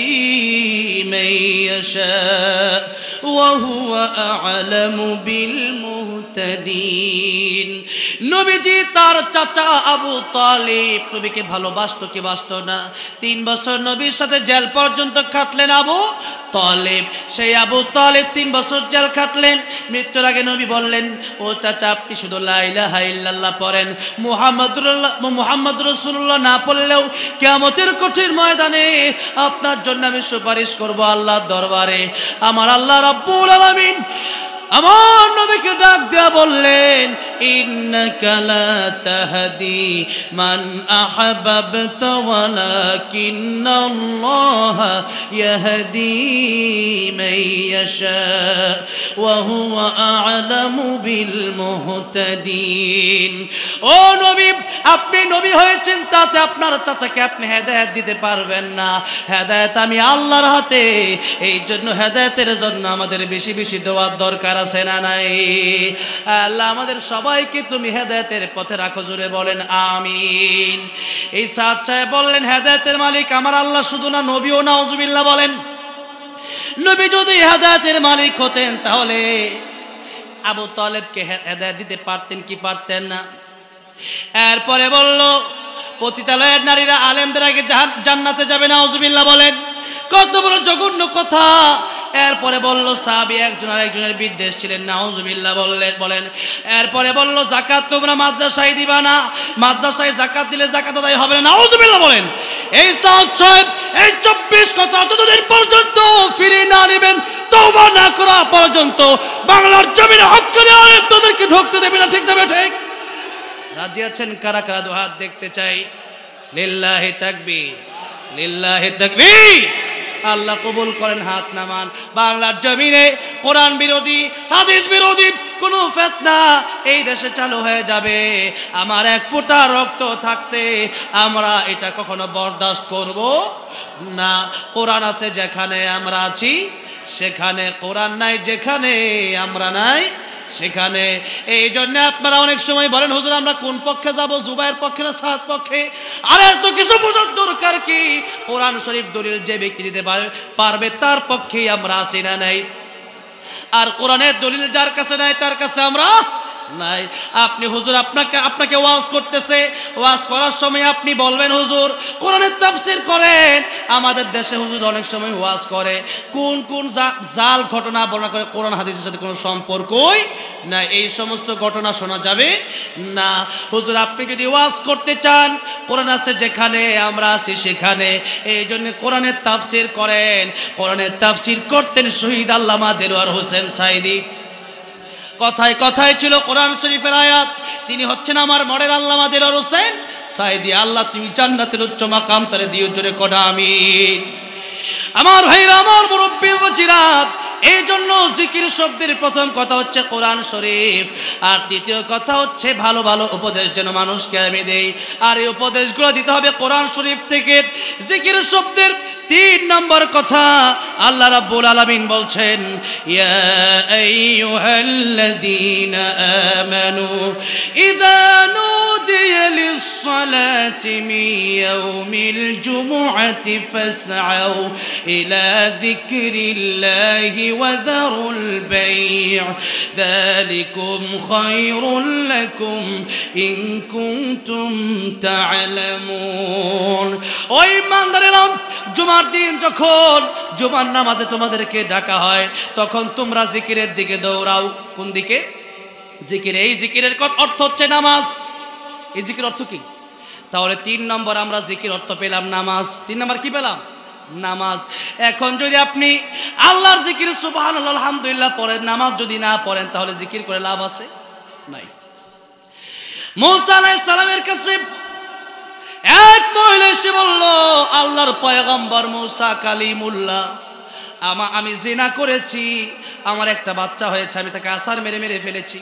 মান ইয়াশা ওয়া হুয়া আ'লামু বিল মুহতাদিন। নবীজি তার চাচা আবু তালিব নবীকে ভালোবাসতো কি বাসতো না? 3 বছর নবীর সাথে জেল পর্যন্ত কাটলেন আবু তালিব। সেই আবু তালিব 3 বছর জেল কাটলেন। মৃত্যুর আগে নবী বললেন, ও চাচা আপনি শুধু লা ইলাহা ইল্লাল্লাহ পড়েন, মুহাম্মদ রাসূলুল্লাহ না পড়লেও কিয়ামতের কঠিন ময়দানে আপনার জন্য আমি সুপারিশ করব আল্লাহর দরবারে। আমার আল্লাহ রাব্বুল আলামিন আমার নবীকে ডাক দিয়া বললেন ইন্নাকা লা তাহদি মান আহবাবতা ওয়ালাকিন্নাল্লাহা ইয়াহদি মান ইয়াশা ওয়া হুয়া আ'লামু বিল মুহতাদিন। ও নবী, আপনি নবী হয়েছেন তাতে আপনার চাচাকে আপনি হেদায়েত দিতে পারবেন না। হেদায়েত আমি আল্লাহর হাতে। এই জন্য হেদায়েতের জন্য আমাদের বেশি বেশি দোয়ার দরকার আছে না নাই? আল্লাহ আমাদের সবাইকে তুমি হেদায়েতের পথে রাখো, জোরে বলেন আমিন। এই সাদ সাহেব বললেন হেদায়েতের মালিক আমার আল্লাহ শুধু না, নবীও নাউজুবিল্লাহ বলেন। নবী যদি হেদায়েতের মালিক হতেন তাহলে আবু তালেবকে হেদায়েত দিতে পারতেন কি পারতেন না? এরপরে বলল পতিতালয়ের নারীরা আলেমদের আগে জান্নাতে যাবে, নাউজুবিল্লাহ বলেন। কত বড় জঘন্য কথা! এরপরে বলল সাহাবী একজন আরেকজনের বিদ্বেষ ছিলেন, নাউজুবিল্লাহ বলেন। এরপরে বলল যাকাত তোমরা মাদ্রাসায় দিবা না, মাদ্রাসায় যাকাত দিলে যাকাত আদায় হবে না, নাউজুবিল্লাহ বলেন। এই সাদ সাহেব এই 24 কথা যতদিন পর্যন্ত ফিরে না নেবেন, তওবা না করা পর্যন্ত বাংলার জমিনে হক্কানি আলেম তোদেরকে ঢুকতে দেবে না, ঠিক না ঠিক? রাজি আছেন কারা কারা? দু হাত দেখতে চাই। লিল্লাহি তাকবীর, লিল্লাহি তাকবীর। আল্লাহ কবুল করেন, হাত নামান। বাংলার জমিনে কোরআন বিরোধী হাদিস বিরোধী কোন ফিতনা এই দেশে চালু হয়ে যাবে, আমার এক ফোঁটা রক্ত থাকতে আমরা এটা কখনো বরদাস্ত করব না। কোরআন আছে যেখানে আমরা আছি সেখানে, কোরআন নাই যেখানে আমরা নাই সেখানে। এই জন্য আপনারা অনেক সময় বলেন হুজুর আমরা কোন পক্ষে যাব, জুবাইর পক্ষে না সাদ পক্ষে? আরে এত কিছু বোঝার দরকার কি? কোরআন শরীফ দলিল যে ব্যক্তি দিতে পারবে তার পক্ষেই আমরা আছি না নাই? আর কোরআনের দলিল যার কাছে নাই তার কাছে আমরা নাই। আপনি হুজুর আপনাকে ওয়াজ করতেছে, ওয়াজ করার সময় আপনি বলবেন হুজুর কোরআনের তাফসীর করেন। আমাদের দেশে হুজুর অনেক সময় ওয়াজ করে কোন কোন জাল ঘটনা বর্ণনা করে, কোরআন হাদিসের সাথে কোনো সম্পর্কই নাই। এই সমস্ত ঘটনা শোনা যাবে না। হুজুর আপনি যদি ওয়াজ করতে চান, কোরআন আছে যেখানে আমরা আছি সেখানে, এই জন্য কোরআনের তাফসীর করেন। কোরআনের তাফসীর করতেন শহীদ আল্লামা দেলোয়ার হোসেন সাইদি। কথায় কথায় ছিল কোরআন শরীফের আয়াত। তিনি হচ্ছেন আমার মডেল আল্লামা দেলোয়ার হোসেন সাইদি। আল্লাহ তুমি জান্নাতের উচ্চ মাকাম তারে দিও, জোরে কর আমিন। আমার ভাইরা, আমার মুরব্বি ওয়াজিরাত, এই জন্য জিকির শব্দের প্রথম কথা হচ্ছে কোরআন শরীফ, আর দ্বিতীয় কথা হচ্ছে ভালো ভালো উপদেশ যেন মানুষকে আমি দেই, আর এই উপদেশগুলো দিতে হবে কোরআন শরীফ থেকে। জিকির শব্দের 3 নম্বর কথা আল্লাহ রাব্বুল আলামিন বলছেন ইয়া আইয়ুহাল্লাযীনা আমানু ইযা নুদিয়া লিস-সালাতি মিন ইয়াউমিল জুমুআতি ফাসআউ ইলা যিকরিল্লাহি ওয়া যারুল বাই' যালিকুম খায়রুল লাকুম ইন কুনতুম তা'লামুন। ওই ইমানদারেরা, জুমার দিন যখন জুমার নামাজে তোমাদেরকে ডাকা হয় তখন তোমরা জিকিরের দিকে দৌড়াও। কোন দিকে? জিকির। এই জিকিরের অর্থ হচ্ছে নামাজ। এই জিকির অর্থ কি? তাহলে 3 নম্বর আমরা জিকির অর্থ পেলাম নামাজ। 3 নম্বর কি পেলাম? নামাজ। এখন যদি আপনি আল্লাহর জিকির সুবহানাল্লাহ আলহামদুলিল্লাহ পড়েন, নামাজ যদি না পড়েন তাহলে জিকির করে লাভ আছে? নাই। মুসা আলাইহিস সালামের কাছে এক মহিলা এসে বলল, আল্লাহর পয়গম্বর মুসা কালিমুল্লাহ, আমি জিনা করেছি, আমার একটা বাচ্চা হয়েছে, আমি তাকে আছাড় মেরে মেরে ফেলেছি,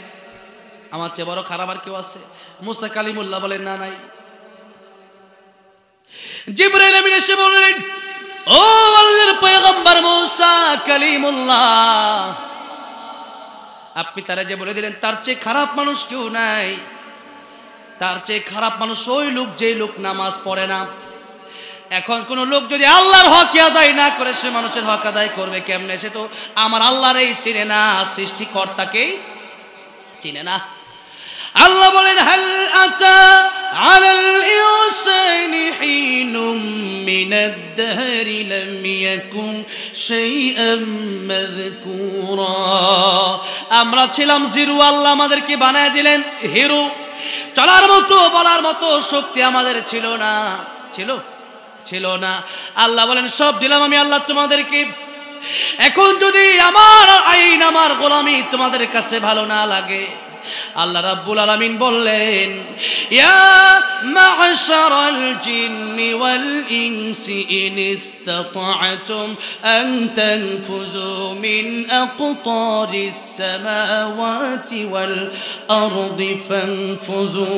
আমার চেয়ে বড় খারাপ আর কেউ আছে? মুসা কালিমুল্লাহ বলেন না, নাই। জিবরাইল আমিন এসে বললেন, ও আল্লাহর পয়গম্বর মুসা কালিমুল্লাহ, আপনি তারা যে বলে দিলেন তার চেয়ে খারাপ মানুষ কেউ নাই, তার চেয়ে খারাপ মানুষ ওই লোক যে লোক নামাজ পড়ে না। এখন কোন লোক যদি আল্লাহর হক আদায় না করে সে মানুষের হক আদায় করবে কেমনে? সে তো আমার আল্লাহরই চিনে না, সৃষ্টিকর্তাকেই চিনে না। আল্লাহ বলেন হাল আতা আলাল ইনসানি হিনুম মিনাদ দাহরি লাম ইয়াকুন শাইআম মাযকুরা। আমরা ছিলাম জিরো, আল্লাহ আমাদেরকে বানায় দিলেন হিরো। চলার মতো বলার মতো শক্তি আমাদের ছিল না, ছিল না। আল্লাহ বলেন সব দিলাম আমি আল্লাহ তোমাদেরকে। এখন যদি আমার আইন আমার গোলামি তোমাদের কাছে ভালো না লাগে, আল্লাহ রাব্বুল আলামিন বললেন ইয়া মা'শারাল জিন্নি ওয়াল ইনসি ইন ইসতাতা'তুম আন তানফুযু মিন আকতারিস সামাওয়াতি ওয়াল আরদি ফানফুযু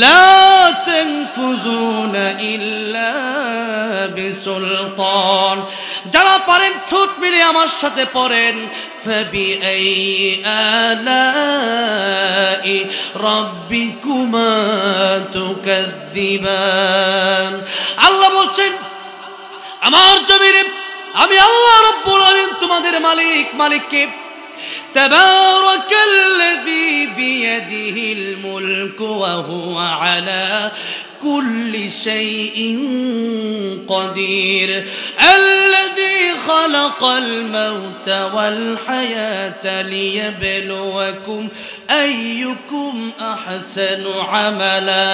লা তানফুযুনা ইল্লা বিসুলতান। যারা পারেন ঠোঁট মিলে আমার সাথে পড়েন ফাবিআই আলাই রাব্বিকুমা তুকাযযিবান। আল্লাহ বলছেন আমার জমিনে আমি আল্লাহ রাব্বুল আলামিন তোমাদের মালিককে তাবারাকাল্লাযী বিয়াদিহিল মুলকু ওয়া হুয়া আলা কুল্লি শাইইন কাদির আল্লাযী খালাকাল মাউতা ওয়াল হায়াতা লিয়াবলুয়াকুম আইয়ুকুম আহসানু আমালা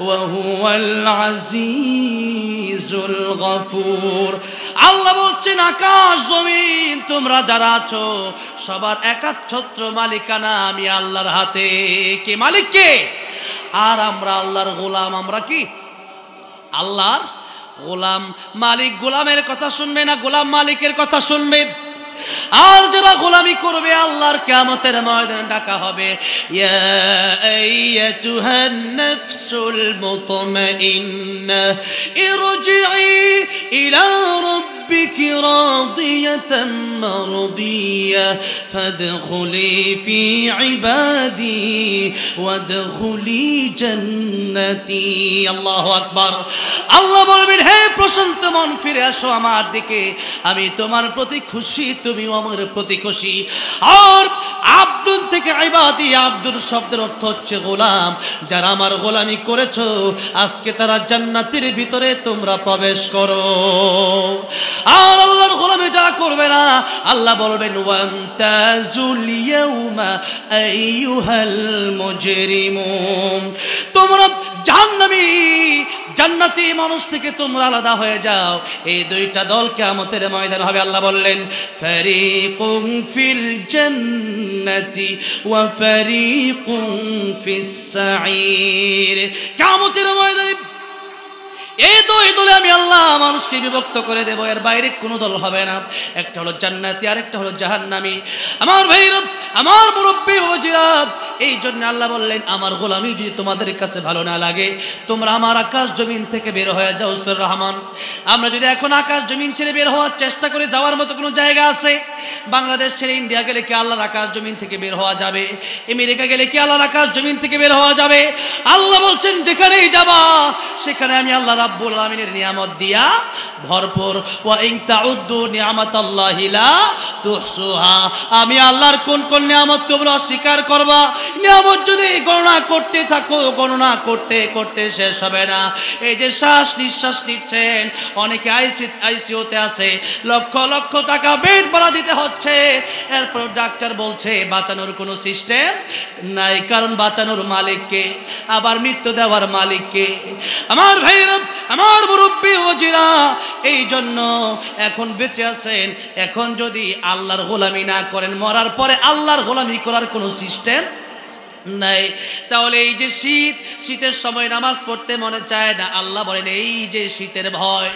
ওয়া হুয়াল আজিজুল গফুর। আল্লাহ বলছেন আকাশ জমিন তোমরা যারা আছো সবার একাচ্ছত্র মালিকানা আমি আল্লাহর হাতে। কে মালিক? কে? আর আমরা আল্লাহর গোলাম। আমরা কি আল্লাহর গোলাম। মালিক গোলামের কথা শুনবে না, গোলাম মালিকের কথা শুনবে। আর যারা গোলামি করবে আল্লাহর কিয়ামতের ময়দানে ডাকা হবে ইয়া আইয়াতুহান নাফসুল মুতমাইন্নাহ ইরজিই ইলা রাব্বিকি রাদিয়াতাম মারদিয়া ফাদখুলি ফি ইবাদি ওয়াদখুলি জান্নাতি। আল্লাহু আকবার। আল্লাহ বলবেন হে প্রশান্ত মন ফিরে আসো আমার দিকে, আমি তোমার প্রতি খুশি, তুমিও আমার প্রতি খুশি। আর আব্দুল থেকে ইবাদি, আব্দুল শব্দের অর্থ হচ্ছে গোলাম। যারা আমার গোলামি করেছো আজকে তারা জান্নাতের ভিতরে তোমরা প্রবেশ করো। আর আল্লাহর গোলামি যারা করবে না আল্লাহ বলবেন ওয়ামতাজুল ইয়াউমা আইয়ুহাল মুজরিমুন। তোমরা জাহান্নামী জান্নাতি মানুষ থেকে তোমরা আলাদা হয়ে যাও। এই দুইটা দল কিয়ামতের ময়দানে হবে। আল্লাহ বললেন ফারিকুন ফিল জান্নাতি ওয়া ফারিকুন ফিস সাঈর। কিয়ামতের ময়দানে এই দুই দলে আমি আল্লাহ মানুষকে বিভক্ত করে দেব, এর বাইরে কোনো দল হবে না। একটা হলো জান্নাতি আর একটা হলো জাহান্নামী। আমার ভাইরা, আমার মুরব্বী বাবাজিরা, এই জন্য আল্লাহ বললেন আমার গোলামি যদি তোমাদের কাছে ভালো না লাগে তোমরা আমার আকাশ জমিন থেকে বের হয়ে যাও। সূরা রহমান। আমরা যদি এখন আকাশ জমিন ছেড়ে বের হওয়ার চেষ্টা করে যাওয়ার মতো কোনো জায়গা আছে? বাংলাদেশ ছেড়ে ইন্ডিয়া গেলে কি আল্লাহর আকাশ জমিন থেকে বের হওয়া যাবে? আমেরিকা গেলে কি আল্লাহর আকাশ জমিন থেকে বের হওয়া যাবে? আল্লাহ বলছেন যেখানেই যাবা সেখানে আমি আল্লাহ রাব্বুল আলামিনের নিয়ামত দিয়া ভরপুর। ওয়া ইন তাউদ্দু নিয়ামাতাল্লাহি লা তুহসুহা। আমি আল্লাহর কোন কোন নিয়ামত তোমরা অস্বীকার করবা, নিয়ামত যদি গণনা করতে থাকো গণনা করতে করতে শেষ হবে না। এই যে শ্বাস নিঃশ্বাস নিচ্ছেন, অনেকে আইসিইউতে আছে, লক্ষ লক্ষ টাকা বেড ভাড়া দিতে হচ্ছে, এরপর ডাক্তার বলছে বাঁচানোর কোনো সিস্টেম নাই, কারণ বাঁচানোর মালিককে, আবার মৃত্যু দেওয়ার মালিককে। আমার ভাইরা, আমার মুরব্বী ওজিরা, এই জন্য এখন বেঁচে আছেন, এখন যদি আল্লাহর গোলামি না করেন মরার পরে আল্লাহর গোলামি করার কোনো সিস্টেম নাই। তাহলে এই যে শীতের সময় নামাজ পড়তে মনে চায় না, আল্লাহ বলেন এই যে শীতের ভয়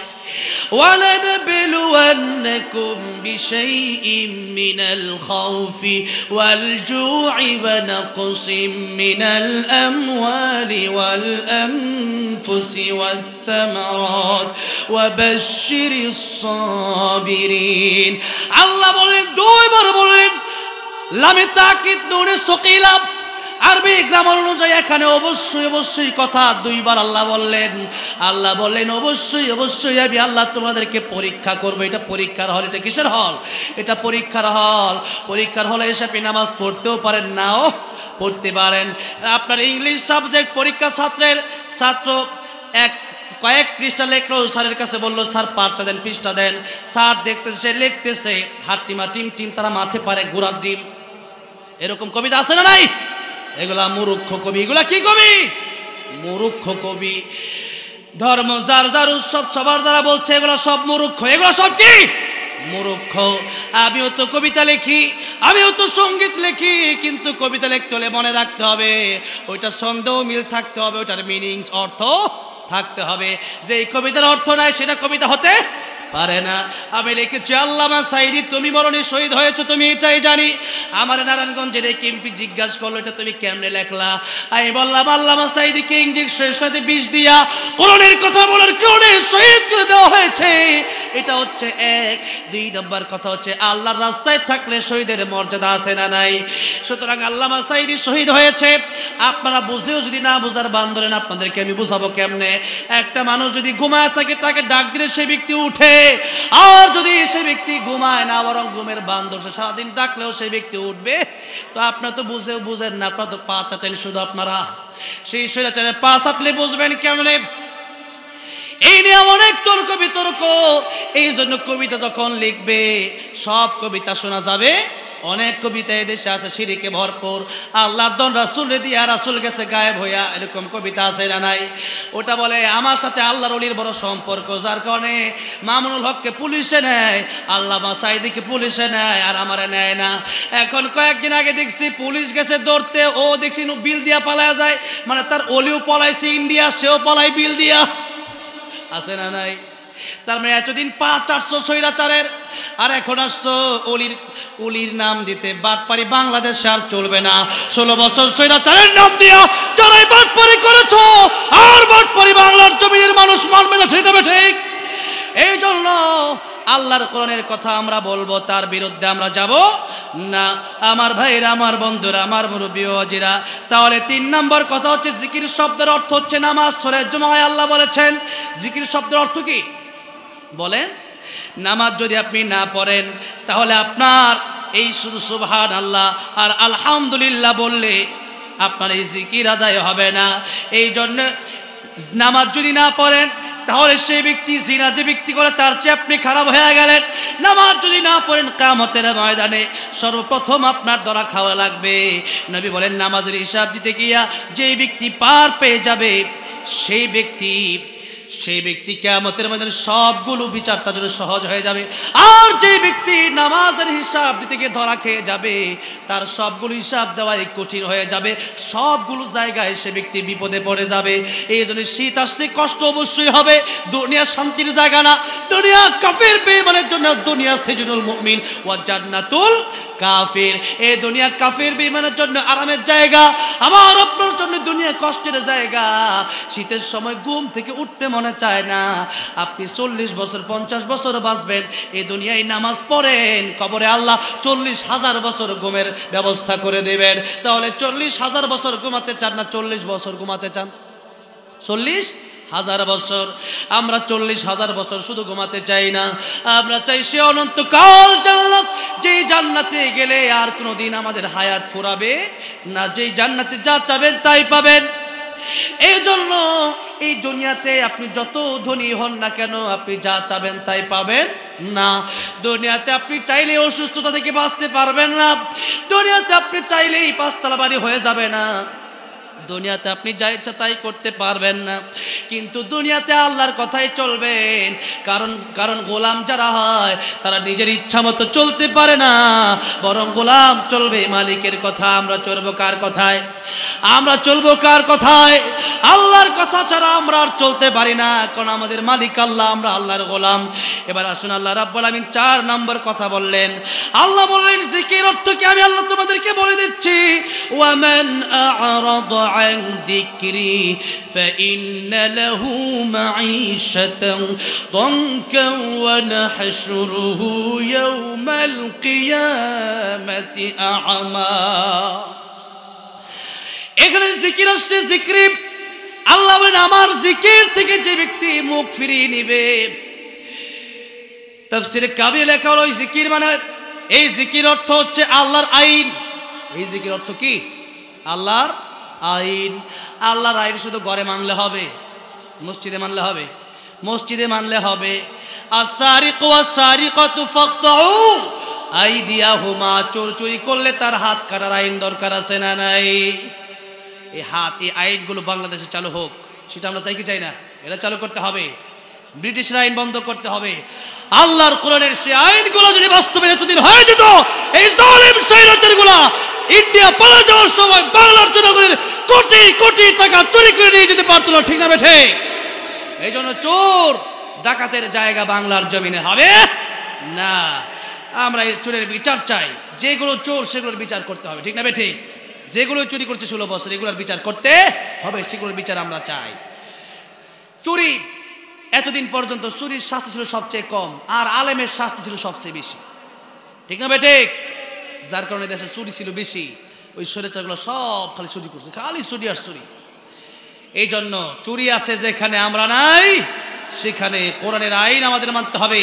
وَلَنَبْلُوَنَّكُمْ بِشَيْءٍ مِّنَ الْخَوْفِ وَالْجُوعِ وَنَقْصٍ مِّنَ الْأَمْوَالِ وَالْأَنفُسِ وَالثَّمَرَاتِ وَبَشِّرِ الصَّابِرِينَ। আল্লাহ বলেন, দুইবার বললেন লামে তাকিদ নুনে সকিলা আরবি গ্রামার অনুযায়ী এখানে অবশ্যই অবশ্যই কথা দুইবার আল্লাহ বললেন অবশ্যই অবশ্যই আমি আল্লাহ তোমাদেরকে পরীক্ষা করবো। এটা পরীক্ষার হল। এটা কিসের হল? এটা পরীক্ষার হলে এসে আপনি নামাজ পড়তেও পারেন, নাও পড়তে পারেন। আপনার ইংলিশ সাবজেক্ট পরীক্ষা ছাত্র কয়েক পৃষ্ঠা লেখলো, স্যারের কাছে বললো স্যার পাঁচটা দেন, পৃষ্ঠা দেন। স্যার দেখতেছে লিখতেছে হাট্টিমা টিম টিম তারা মাঠে পারে ঘোড়ার ডিম, এরকম কবিতা আছে না নাই? এগুলা মূর্খ কবি। এগুলা কি কবি? মূর্খ কবি। ধর্ম যার যার উৎসব সবার যারা বলছে এগুলা সব মূর্খ। এগুলা সব কি? মূর্খ। আমিও তো কবিতা লিখি, আমিও তো সঙ্গীত লিখি, কিন্তু কবিতা লিখতে হলে মনে রাখতে হবে ওইটা ছন্দ মিল থাকতে হবে, ওইটার মিনিংস অর্থ থাকতে হবে। যে এই কবিতার অর্থ নাই সেটা কবিতা হতে পারে না। আমি লিখেছি আল্লামা সাঈদী তুমি মরণে শহীদ হয়েছো, তুমি এটাই জানি। আমার নারায়ণগঞ্জের এই কেমপি জিজ্ঞাসা করলো এটা তুমি কেমনে লেখলা? আমি বললাম আল্লামা সাঈদীকে ইঞ্জেকশনের সাথে বিষ দিয়া কোরআনের কথা বলার কারণে শহীদ করে দেওয়া হয়েছে। এটা হচ্ছে এক। 2 নম্বর কথা হচ্ছে আল্লাহর রাস্তায় থাকলে শহীদের মর্যাদা আছে না নাই? সুতরাং আল্লামা সাঈদী শহীদ হয়েছে। আপনারা বুঝেও যদি না বুঝার বান ধরেন, আপনাদেরকে আমি বুঝাবো কেমনে? একটা মানুষ যদি ঘুমায় থাকে তাকে ডাক দিলে সেই ব্যক্তি উঠে, আর যদি সেই ব্যক্তি ঘুমায় না বরং ঘুমের বান ধরছে সারাদিন ডাকলেও সেই ব্যক্তি উঠবে। তো আপনারা তো বুঝেন না, আপনারা তো পা চাটেন শুধু। আপনারা সেই স্বৈরাচারের পা চাটলে বুঝবেন কেমনে? এই নিয়ে অনেক তর্ক বিতর্ক। এই জন্য কবিতা যখন লিখবে সব কবিতা শোনা যাবে। অনেক কবিতা এদেশে আছে শিরকে ভরপুর, আল্লাহর দন রাসূল দিয়া রাসূল গেছে গায়েব হইয়া, এরকম কবিতা আছে না নাই? ওটা বলে আমার সাথে আল্লাহর ওলির বড় সম্পর্ক, যার কারণে মামুনুল হককে পুলিশে নেয়, আল্লামা সাঈদীকে পুলিশে নেয়, আর আমারে নেয় না। এখন কয়েকদিন আগে দেখছি পুলিশ গেছে ধরতে, ও দেখছি বিল দিয়া পালায়া যায়। মানে তার ওলিও পলাইছে ইন্ডিয়া, সেও পলাই বিল দিয়া। আছে না নাই? তার মানে এতদিন 500-400 স্বৈরাচারের, আর এখন আসছো অলির নাম দিতে। বাটপারি বাংলাদেশে আর চলবে না। 16 বছর স্বৈরাচারের নাম দিয়া যারাই বাটপারি করেছো, আর বাটপারি বাংলার জমিনের মানুষ মানবে না, ঠিক হবে? ঠিক। এই জন্য আল্লাহর কোরআনের কথা আমরা বলবো, তার বিরুদ্ধে আমরা যাব না। আমার ভাইরা, আমার বন্ধুরা, আমার মুরব্বী ওয়াজিরা, তাহলে 3 নম্বর কথা হচ্ছে জিকির শব্দের অর্থ হচ্ছে নামাজ। সূরা জুমায় আল্লাহ বলেছেন জিকির শব্দের অর্থ কি বলেন? নামাজ যদি আপনি না পড়েন তাহলে আপনার এই শুধু সুবহানাল্লাহ আর আলহামদুলিল্লাহ বললে আপনার এই জিকির আদায় হবে না। এই জন্য নামাজ যদি না পড়েন তাহলে সেই ব্যক্তি জিনা যে ব্যক্তি করে তার চেয়ে আপনি খারাপ হয়ে গেলেন। নামাজ যদি না পড়েন কিয়ামতের ময়দানে সর্বপ্রথম আপনার ধরা খাওয়া লাগবে। নবী বলেন নামাজের হিসাব দিতে গিয়া যেই ব্যক্তি পার পেয়ে যাবে সেই ব্যক্তি কিয়ামতের ময়দানে সবগুলো বিচার তার জন্য সহজ হয়ে যাবে। আর যে ব্যক্তি নামাজের হিসাব দিতে গিয়ে ধরা খেয়ে যাবে তার সবগুলো হিসাব দেওয়াই কঠিন হয়ে যাবে, সবগুলো জায়গায় সে ব্যক্তি বিপদে পড়ে যাবে। এই জন্য শীত আসছে, কষ্ট অবশ্যই হবে। দুনিয়া শান্তির জায়গা না, দুনিয়া কাফের বেঈমানের জন্য, দুনিয়া সিজনুল মুমিন ওয়া জান্নাতুল কাফির। এই দুনিয়া কাফের বেঈমানের জন্য আরামের জায়গা, আমার আপনার জন্য দুনিয়া কষ্টের জায়গা। শীতের সময় ঘুম থেকে উঠতে মনে চায় না। আপনি 40 বছর 50 বছর বাঁচবেন, এই দুনিয়ায় নামাজ পড়েন, কবরে আল্লাহ 40,000 বছর ঘুমের ব্যবস্থা করে দেবেন। তাহলে 40,000 বছর ঘুমাতে চান না 40 বছর ঘুমাতে চান? 40,000 বছর। আমরা 40,000 বছর শুধু ঘুমাতে চাই না, আমরা চাই সে অনন্তকাল জান্নাত, যেই জান্নাতে গেলে আর কোনোদিন আমাদের হায়াত ফুরাবে না, যেই জান্নাতে যা চাবেন তাই পাবেন। এই জন্য এই দুনিয়াতে আপনি যত ধনী হন না কেন আপনি যা চাবেন তাই পাবেন না। দুনিয়াতে আপনি চাইলে অসুস্থতা থেকে বাঁচতে পারবেন না। দুনিয়াতে আপনি চাইলেই 5 তলা বাড়ি হয়ে যাবে না। দুনিয়াতে আপনি যা ইচ্ছা তাই করতে পারবেন না। কিন্তু দুনিয়াতে আল্লাহর কথাই চলবেন। কারণ গোলাম যারা হয় তারা নিজের ইচ্ছা মতো চলতে পারে না, বরং গোলাম চলবে মালিকের কথা। আমরা চলবো কার কথায়? আমরা চলবো কার কথায়? আল্লাহর কথা ছাড়া আমরা আর চলতে পারি না, কারণ আমাদের মালিক আল্লাহ, আমরা আল্লাহর গোলাম। এবার আসুন আল্লাহ রাব্বুল আলামিন 4 নম্বর কথা বললেন। আল্লাহ বললেন জিকির অর্থ কি আমি আল্লাহ তোমাদেরকে বলে দিচ্ছি। ওয়ামান আ'রাদা আন যিকরি ফাইন্না লাহু মাঈশাতান দানকা ওয়া নাহশুরুহু ইয়াওমাল কিয়ামাতি আ'মা। এখানে জিকির আসছে, জিকির আল্লাহ বলেন আমার জিকির থেকে যে ব্যক্তি মুখ ফিরিয়ে নিবে। তাফসীরে কাবীর লেখা হলো জিকির মানে, এই জিকির অর্থ হচ্ছে আল্লাহর আইন। এই জিকির অর্থ কি? আল্লাহর আইন। আল্লাহর আইন শুধু ঘরে মানলে হবে, মসজিদে মানলে হবে? মসজিদে মানলে হবে। আস-সারিকু ওয়াস-সারিকাতু ফাকতাউ আইদিয়াহুমা, চোর চুরি করলে তার হাত কাটার আইন দরকার আছে না নাই? এই হাত, এই আইনগুলো বাংলাদেশে চালু হোক, সেটা আমরা চাই কি চাই না? এটা চালু করতে হবে। ব্রিটিশের আইন বন্ধ করতে হবে। আল্লাহর কোরআনের সেই আইনগুলো যদি বাস্তবে এতদিন হয়ে যেত, এই জালিম স্বৈরাচারগুলো ইন্ডিয়া পালা যাওয়ার সময় বাংলার জনগণের কোটি কোটি টাকা চুরি করে নিয়ে যেতে পারতো না, ঠিক না বেঠে? এই জন্য চোর ডাকাতের জায়গা বাংলার জমিনে হবে না। আমরা এই চোরের বিচার চাই। যেগুলো চোর সেগুলোর বিচার করতে হবে, ঠিক না বেঠে? যেগুলো চুরি করছে 16 বছর, এগুলোর বিচার করতে হবে, সেগুলোর বিচার আমরা চাই। চুরি এতদিন পর্যন্ত চুরির শাস্তি ছিল সবচেয়ে কম, আর আলেমের শাস্তি ছিল সবচেয়ে বেশি, ঠিক না বেঠে? যার কারণে দেশে চুরি ছিল বেশি। ওই স্বৈরাচারগুলো সব খালি চুরি করছে, খালি চুরি আর চুরি। এই জন্য চুরি আছে যেখানে আমরা নাই, সেখানে কোরআনের আইন আমাদের মানতে হবে।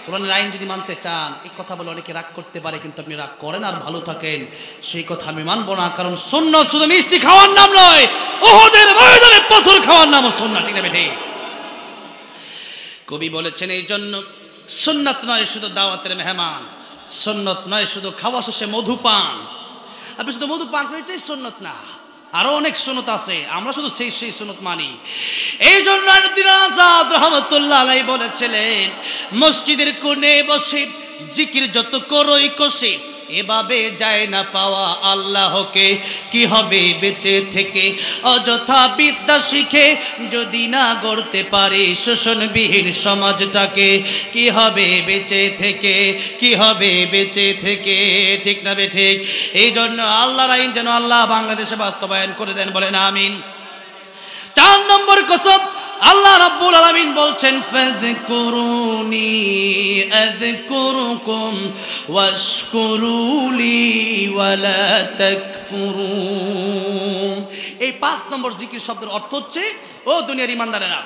কোরআনের আইন যদি মানতে চান, এই কথা বলে অনেকে রাগ করতে পারে, কিন্তু আপনি রাগ করেন আর ভালো থাকেন, সেই কথা আমি মানবো না। কারণ সুন্নাত শুধু মিষ্টি খাওয়ার নাম নয়, উহুদের ময়দানে পাথর খাওয়ার নামও সুন্নাত, ঠিক না বেঠে? কবি বলেছেন এই জন্য সুন্নাত নয় শুধু দাওয়াতের মেহমান, সুন্নাত নয় শুধু খাওয়া শেষে মধু পান। আপনি শুধু মধু পান করেন, এটাই সুন্নাত না, আরো অনেক সুন্নাত আছে, আমরা শুধু সেই সুন্নাত মানি। এই জন্য আজাদ রহমতুল্লাহ আলাইহি বলেছিলেন, মসজিদের কোণে বসে জিকির যত করোই কষে, এভাবে যায় না পাওয়া আল্লাহকে। কি হবে বেঁচে থেকে অযথা বিদ্যা শিখে, যদি না গড়তে পারে শোষণবিহীন সমাজটাকে? কি হবে বেঁচে থেকে, কি হবে বেঁচে থেকে, ঠিক না বেঠিক? এই জন্য আল্লাহর আইন যেন আল্লাহ বাংলাদেশে বাস্তবায়ন করে দেন, বলেন আমিন। 4 নম্বর কথা, আল্লাহ রাব্বুল আলামিন বলছেন ফাযকুরুনি আযকুরুকুম ওয়াশকুরুলি ওয়ালা তাকফুরুন। এই 5 নম্বর জিকির শব্দের অর্থ হচ্ছে, ও দুনিয়ার ইমানদারেরা,